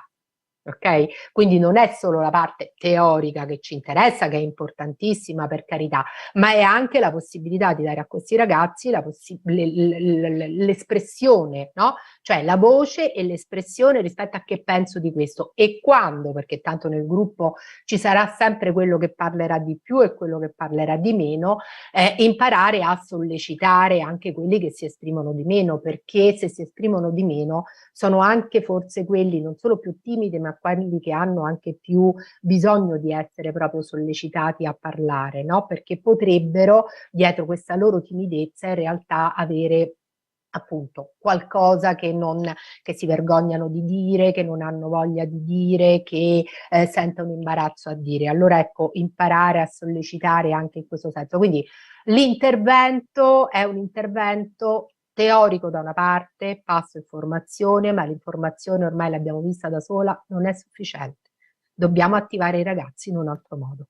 Ok? Quindi non è solo la parte teorica che ci interessa, che è importantissima per carità, ma è anche la possibilità di dare a questi ragazzi l'espressione, no? Cioè la voce e l'espressione rispetto a che penso di questo e quando, perché tanto nel gruppo ci sarà sempre quello che parlerà di più e quello che parlerà di meno, imparare a sollecitare anche quelli che si esprimono di meno, perché se si esprimono di meno sono anche forse quelli non solo più timidi, ma quelli che hanno anche più bisogno di essere proprio sollecitati a parlare, no? Perché potrebbero, dietro questa loro timidezza, in realtà avere appunto qualcosa che si vergognano di dire, che non hanno voglia di dire, che sentono imbarazzo a dire. Allora ecco, imparare a sollecitare anche in questo senso. Quindi l'intervento è un intervento teorico da una parte, passo informazione, ma l'informazione ormai l'abbiamo vista da sola, non è sufficiente. Dobbiamo attivare i ragazzi in un altro modo.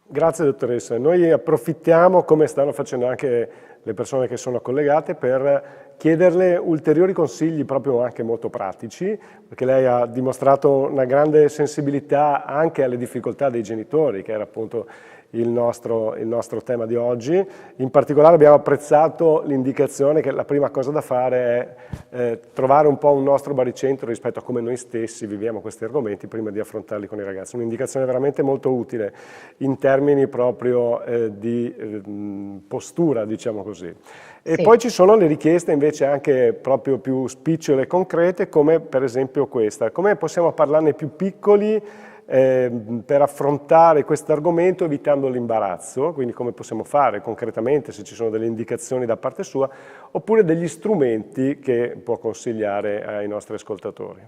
Grazie dottoressa. Noi approfittiamo, come stanno facendo anche le persone che sono collegate, per chiederle ulteriori consigli proprio anche molto pratici, perché lei ha dimostrato una grande sensibilità anche alle difficoltà dei genitori, che era appunto il nostro tema di oggi. In particolare abbiamo apprezzato l'indicazione che la prima cosa da fare è trovare un po' un nostro baricentro rispetto a come noi stessi viviamo questi argomenti prima di affrontarli con i ragazzi. Un'indicazione veramente molto utile in termini proprio di postura, diciamo così. E Sì. poi ci sono le richieste invece anche proprio più spicciole e concrete, come per esempio questa. Come possiamo parlarne più piccoli per affrontare questo argomento evitando l'imbarazzo, quindi come possiamo fare concretamente, se ci sono delle indicazioni da parte sua, oppure degli strumenti che può consigliare ai nostri ascoltatori.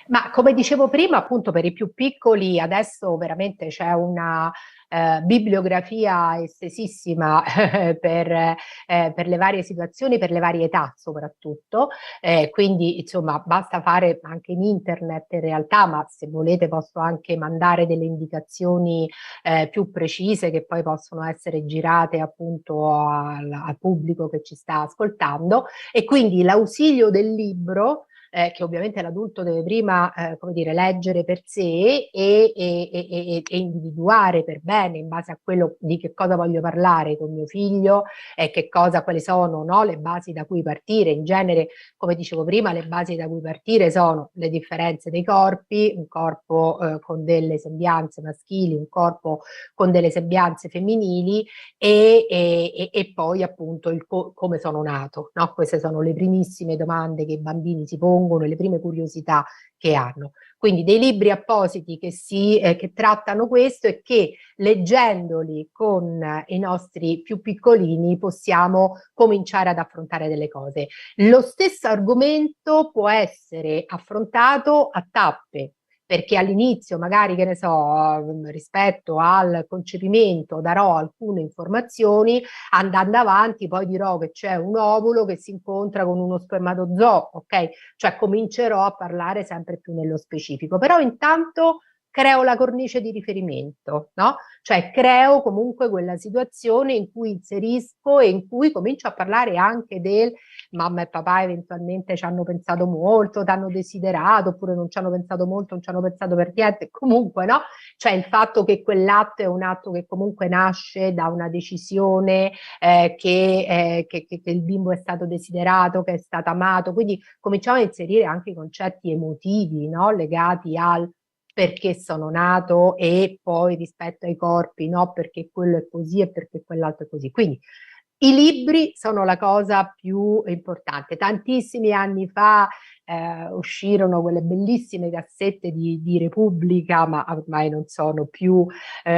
Ma come dicevo prima, appunto per i più piccoli adesso veramente c'è una bibliografia estesissima per le varie situazioni, per le varie età soprattutto, quindi insomma basta fare anche in internet in realtà, ma se volete posso anche mandare delle indicazioni più precise che poi possono essere girate appunto al pubblico che ci sta ascoltando, e quindi l'ausilio del libro che ovviamente l'adulto deve prima come dire, leggere per sé e individuare per bene in base a quello di che cosa voglio parlare con mio figlio e quali sono, no, le basi da cui partire. In genere, come dicevo prima, le basi da cui partire sono le differenze dei corpi, un corpo con delle sembianze maschili, un corpo con delle sembianze femminili e poi appunto come sono nato, no? Queste sono le primissime domande che i bambini si pongono e le prime curiosità che hanno. Quindi dei libri appositi che trattano questo e che leggendoli con i nostri più piccolini possiamo cominciare ad affrontare delle cose. Lo stesso argomento può essere affrontato a tappe, perché all'inizio magari, che ne so, rispetto al concepimento darò alcune informazioni, andando avanti poi dirò che c'è un ovulo che si incontra con uno spermatozoo, ok? Cioè comincerò a parlare sempre più nello specifico, però intanto creo la cornice di riferimento, no? Cioè creo comunque quella situazione in cui inserisco e in cui comincio a parlare anche del mamma e papà eventualmente ci hanno pensato molto, ti hanno desiderato, oppure non ci hanno pensato molto, non ci hanno pensato per niente, comunque no? Cioè il fatto che quell'atto è un atto che comunque nasce da una decisione che il bimbo è stato desiderato, che è stato amato, quindi cominciamo a inserire anche i concetti emotivi, no? Legati al perché sono nato e poi rispetto ai corpi, no? Perché quello è così e perché quell'altro è così. Quindi i libri sono la cosa più importante. Tantissimi anni fa uscirono quelle bellissime cassette di Repubblica, ma ormai non sono più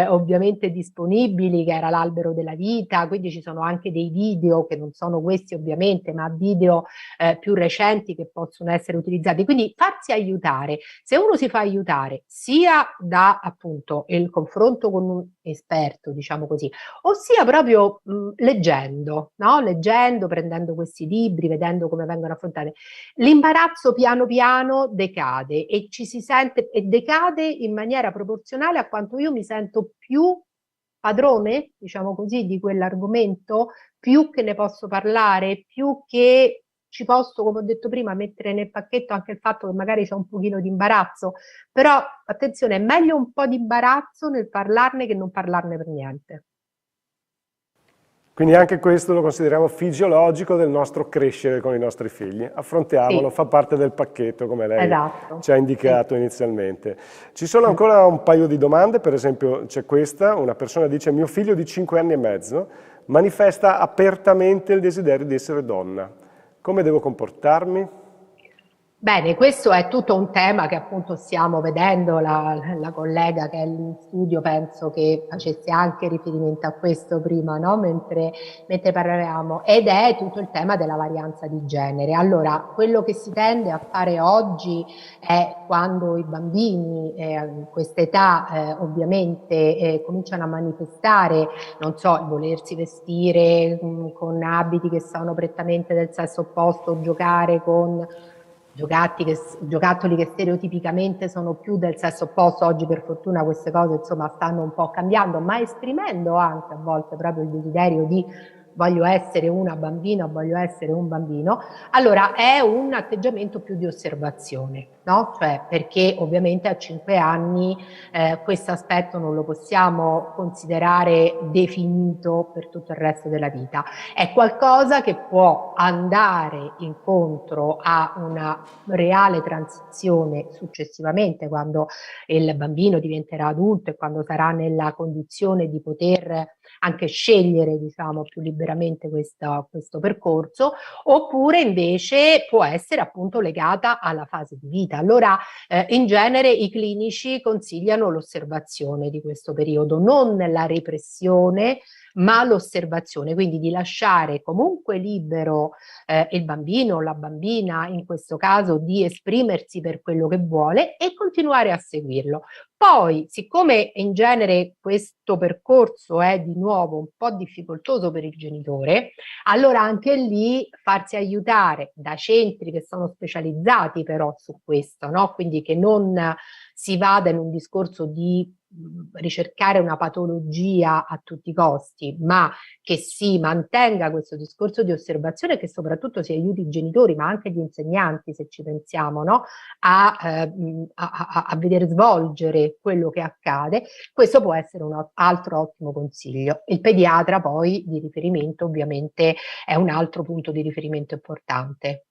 ovviamente disponibili, che era l'Albero della Vita, quindi ci sono anche dei video, che non sono questi ovviamente, ma video più recenti che possono essere utilizzati. Quindi farsi aiutare, se uno si fa aiutare sia da appunto il confronto con un esperto, diciamo così, ossia proprio leggendo, no? Leggendo, prendendo questi libri, vedendo come vengono affrontati. L'imbarazzo piano piano decade e ci si sente, e decade in maniera proporzionale a quanto io mi sento più padrone, diciamo così, di quell'argomento, più che ne posso parlare, più che ci posso, come ho detto prima, mettere nel pacchetto anche il fatto che magari c'è un pochino di imbarazzo, però attenzione, è meglio un po' di imbarazzo nel parlarne che non parlarne per niente. Quindi anche questo lo consideriamo fisiologico del nostro crescere con i nostri figli. Affrontiamolo, Sì. Fa parte del pacchetto, come lei Esatto. ci ha indicato inizialmente. Ci sono ancora un paio di domande, per esempio c'è questa, una persona dice: mio figlio di 5 anni e mezzo manifesta apertamente il desiderio di essere donna. Come devo comportarmi? Bene, questo è tutto un tema che appunto stiamo vedendo, la collega che è lì in studio penso che facesse anche riferimento a questo prima, no? Mentre parlavamo, ed è tutto il tema della varianza di genere. Allora, quello che si tende a fare oggi è, quando i bambini in questa età ovviamente cominciano a manifestare, non so, il volersi vestire con abiti che sono prettamente del sesso opposto, giocare con giocattoli che stereotipicamente sono più del sesso opposto. Oggi per fortuna queste cose insomma stanno un po' cambiando, ma esprimendo anche a volte proprio il desiderio di voglio essere una bambina, voglio essere un bambino, allora è un atteggiamento più di osservazione, no? Cioè, perché ovviamente a 5 anni questo aspetto non lo possiamo considerare definito per tutto il resto della vita. È qualcosa che può andare incontro a una reale transizione successivamente, quando il bambino diventerà adulto e quando sarà nella condizione di poter anche scegliere, diciamo, più liberamente questo percorso, oppure invece può essere appunto legata alla fase di vita. Allora, in genere i clinici consigliano l'osservazione di questo periodo, non la repressione, ma l'osservazione, quindi di lasciare comunque libero il bambino o la bambina, in questo caso, di esprimersi per quello che vuole e continuare a seguirlo. Poi, siccome in genere questo percorso è di nuovo un po' difficoltoso per il genitore, allora anche lì farsi aiutare da centri che sono specializzati però su questo, no? Quindi che non si vada in un discorso di ricercare una patologia a tutti i costi, ma che si mantenga questo discorso di osservazione e che soprattutto si aiuti i genitori, ma anche gli insegnanti, se ci pensiamo, no? a vedere svolgere quello che accade. Questo può essere un altro ottimo consiglio. Il pediatra poi di riferimento ovviamente è un altro punto di riferimento importante.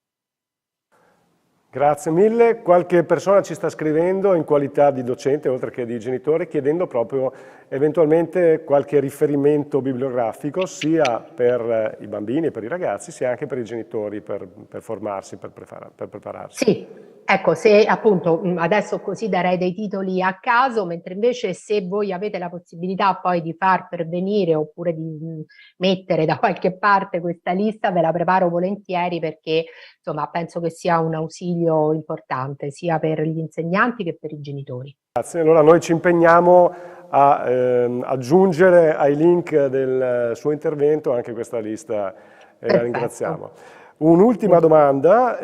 Grazie mille. Qualche persona ci sta scrivendo in qualità di docente, oltre che di genitore, chiedendo proprio eventualmente qualche riferimento bibliografico, sia per i bambini e per i ragazzi, sia anche per i genitori, per formarsi, per prepararsi. Sì, ecco, se appunto adesso così darei dei titoli a caso, mentre invece se voi avete la possibilità poi di far pervenire oppure di mettere da qualche parte questa lista, ve la preparo volentieri perché insomma penso che sia un ausilio importante sia per gli insegnanti che per i genitori. Grazie, allora noi ci impegniamo a aggiungere ai link del suo intervento anche questa lista e la ringraziamo. Un'ultima domanda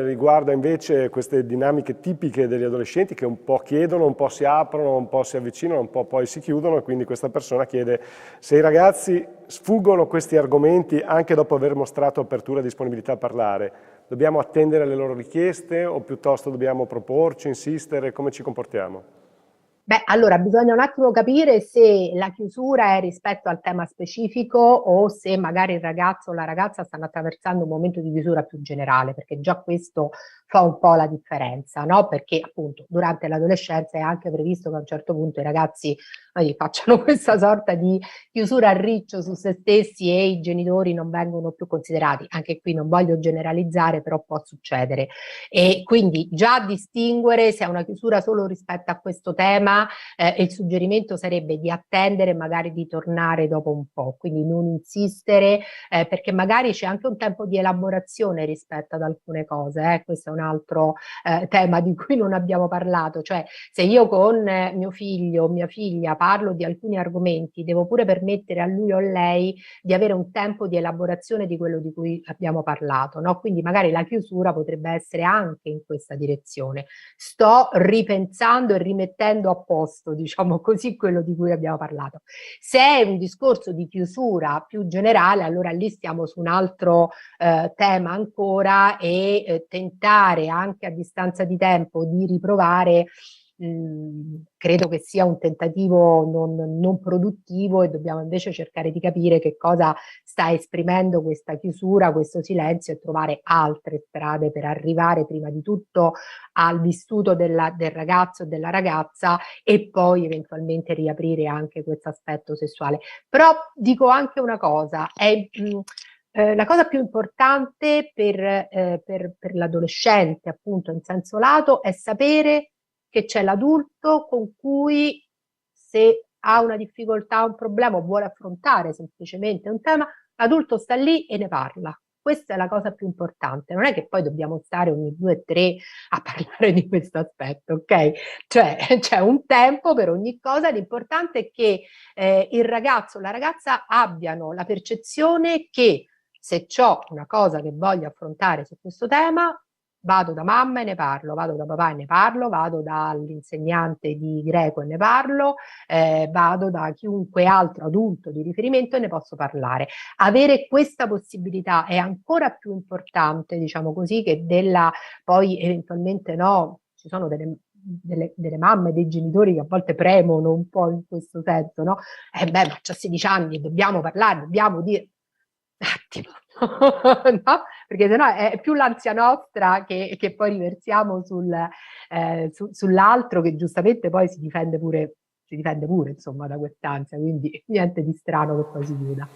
riguarda invece queste dinamiche tipiche degli adolescenti che un po' chiedono, un po' si aprono, un po' si avvicinano, un po' poi si chiudono, e quindi questa persona chiede se i ragazzi sfuggono questi argomenti anche dopo aver mostrato apertura e disponibilità a parlare. Dobbiamo attendere le loro richieste o piuttosto dobbiamo proporci, insistere? Come ci comportiamo? Beh, allora bisogna un attimo capire se la chiusura è rispetto al tema specifico o se magari il ragazzo o la ragazza stanno attraversando un momento di chiusura più generale, perché già questo fa un po' la differenza, no? Perché appunto durante l'adolescenza è anche previsto che a un certo punto i ragazzi facciano questa sorta di chiusura a riccio su se stessi e i genitori non vengono più considerati. Anche qui non voglio generalizzare, però può succedere. E quindi già distinguere se è una chiusura solo rispetto a questo tema, il suggerimento sarebbe di attendere e magari di tornare dopo un po', quindi non insistere, perché magari c'è anche un tempo di elaborazione rispetto ad alcune cose, questo è un altro tema di cui non abbiamo parlato, cioè se io con mio figlio o mia figlia parlo di alcuni argomenti, devo pure permettere a lui o a lei di avere un tempo di elaborazione di quello di cui abbiamo parlato, no? Quindi magari la chiusura potrebbe essere anche in questa direzione. Sto ripensando e rimettendo a posto, diciamo così, quello di cui abbiamo parlato. Se è un discorso di chiusura più generale, allora lì stiamo su un altro tema ancora e tentare anche a distanza di tempo di riprovare credo che sia un tentativo non produttivo e dobbiamo invece cercare di capire che cosa sta esprimendo questa chiusura, questo silenzio e trovare altre strade per arrivare prima di tutto al vissuto del ragazzo e della ragazza e poi eventualmente riaprire anche questo aspetto sessuale. Però dico anche una cosa, la cosa più importante per l'adolescente, appunto in senso lato, è sapere che c'è l'adulto con cui, se ha una difficoltà, un problema o vuole affrontare semplicemente un tema, l'adulto sta lì e ne parla. Questa è la cosa più importante. Non è che poi dobbiamo stare ogni 2 o 3 a parlare di questo aspetto, ok? Cioè c'è un tempo per ogni cosa. L'importante è che il ragazzo o la ragazza abbiano la percezione che se c'ho una cosa che voglio affrontare su questo tema, vado da mamma e ne parlo, vado da papà e ne parlo, vado dall'insegnante di greco e ne parlo, vado da chiunque altro adulto di riferimento e ne posso parlare. Avere questa possibilità è ancora più importante, diciamo così, che della poi eventualmente no, ci sono delle mamme, dei genitori che a volte premono un po' in questo senso, no? Beh, ma c'ha 16 anni, dobbiamo parlare, dobbiamo dire... Attimo, no? Perché sennò è più l'ansia nostra che poi riversiamo sull'altro, che giustamente poi si difende pure insomma da quest'ansia, quindi niente di strano che poi si chiuda.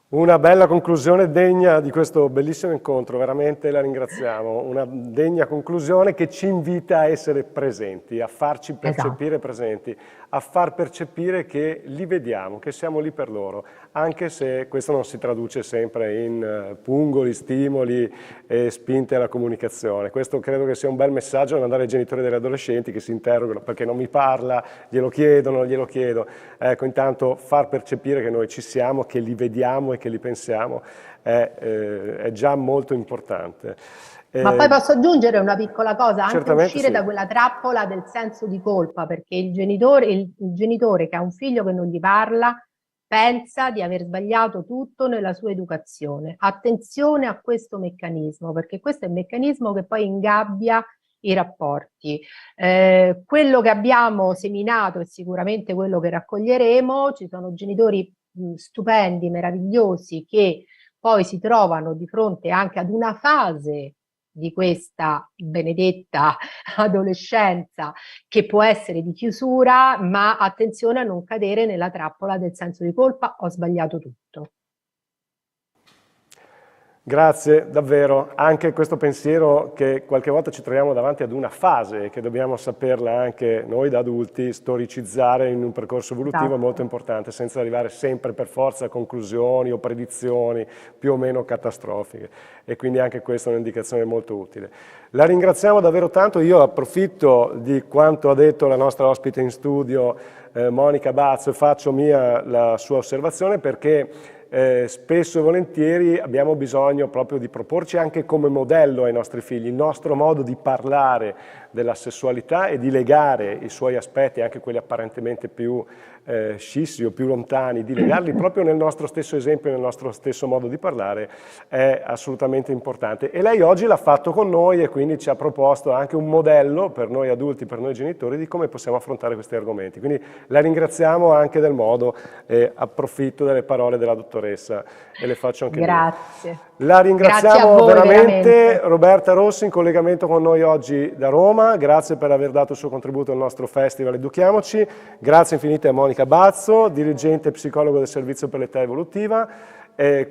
Una bella conclusione degna di questo bellissimo incontro, veramente la ringraziamo, una degna conclusione che ci invita a essere presenti, a farci percepire presenti, a far percepire che li vediamo, che siamo lì per loro, anche se questo non si traduce sempre in pungoli, stimoli e spinte alla comunicazione. Questo credo che sia un bel messaggio da mandare ai genitori degli adolescenti che si interrogano perché non mi parla, glielo chiedono, non glielo chiedo. Ecco, intanto far percepire che noi ci siamo, che li vediamo e che li pensiamo è già molto importante. Ma poi posso aggiungere una piccola cosa, anche uscire sì. da quella trappola del senso di colpa, perché il genitore che ha un figlio che non gli parla pensa di aver sbagliato tutto nella sua educazione. Attenzione a questo meccanismo, perché questo è il meccanismo che poi ingabbia i rapporti. Quello che abbiamo seminato è sicuramente quello che raccoglieremo. Ci sono genitori stupendi, meravigliosi, che poi si trovano di fronte anche ad una fase di questa benedetta adolescenza che può essere di chiusura, ma attenzione a non cadere nella trappola del senso di colpa, ho sbagliato tutto. Grazie, davvero. Anche questo pensiero che qualche volta ci troviamo davanti ad una fase che dobbiamo saperla anche noi da adulti storicizzare in un percorso evolutivo è molto importante, senza arrivare sempre per forza a conclusioni o predizioni più o meno catastrofiche. E quindi anche questa è un'indicazione molto utile. La ringraziamo davvero tanto. Io approfitto di quanto ha detto la nostra ospite in studio, Monica Bazzo, e faccio mia la sua osservazione perché spesso e volentieri abbiamo bisogno proprio di proporci anche come modello ai nostri figli il nostro modo di parlare della sessualità e di legare i suoi aspetti, anche quelli apparentemente più scissi o più lontani, di legarli proprio nel nostro stesso esempio, nel nostro stesso modo di parlare, è assolutamente importante. E lei oggi l'ha fatto con noi e quindi ci ha proposto anche un modello per noi adulti, per noi genitori, di come possiamo affrontare questi argomenti. Quindi la ringraziamo anche del modo, approfitto delle parole della dottoressa e le faccio anche Grazie. mie. La ringraziamo Grazie a voi, veramente. Roberta Rossi in collegamento con noi oggi da Roma, grazie per aver dato il suo contributo al nostro festival Educhiamoci, grazie infinite a Monica Bazzo, dirigente e psicologo del Servizio per l'Età Evolutiva.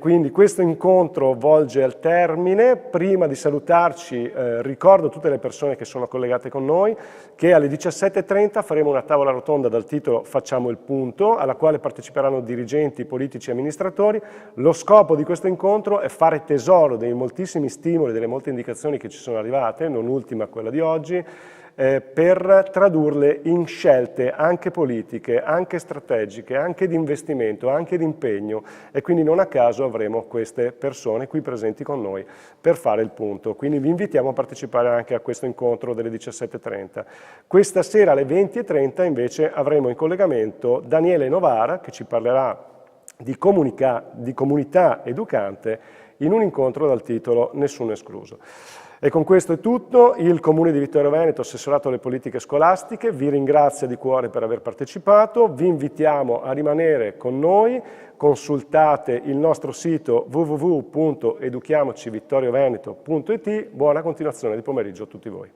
Quindi questo incontro volge al termine. Prima di salutarci ricordo a tutte le persone che sono collegate con noi che alle 17:30 faremo una tavola rotonda dal titolo Facciamo il punto, alla quale parteciperanno dirigenti, politici e amministratori. Lo scopo di questo incontro è fare tesoro dei moltissimi stimoli, delle molte indicazioni che ci sono arrivate, non ultima quella di oggi, per tradurle in scelte anche politiche, anche strategiche, anche di investimento, anche di impegno, e quindi non a caso avremo queste persone qui presenti con noi per fare il punto. Quindi vi invitiamo a partecipare anche a questo incontro delle 17:30. Questa sera alle 20:30 invece avremo in collegamento Daniele Novara che ci parlerà di comunità educante in un incontro dal titolo Nessuno escluso. E con questo è tutto. Il Comune di Vittorio Veneto, assessorato alle politiche scolastiche, vi ringrazia di cuore per aver partecipato, vi invitiamo a rimanere con noi, consultate il nostro sito www.educhiamocivittorioveneto.it. Buona continuazione di pomeriggio a tutti voi.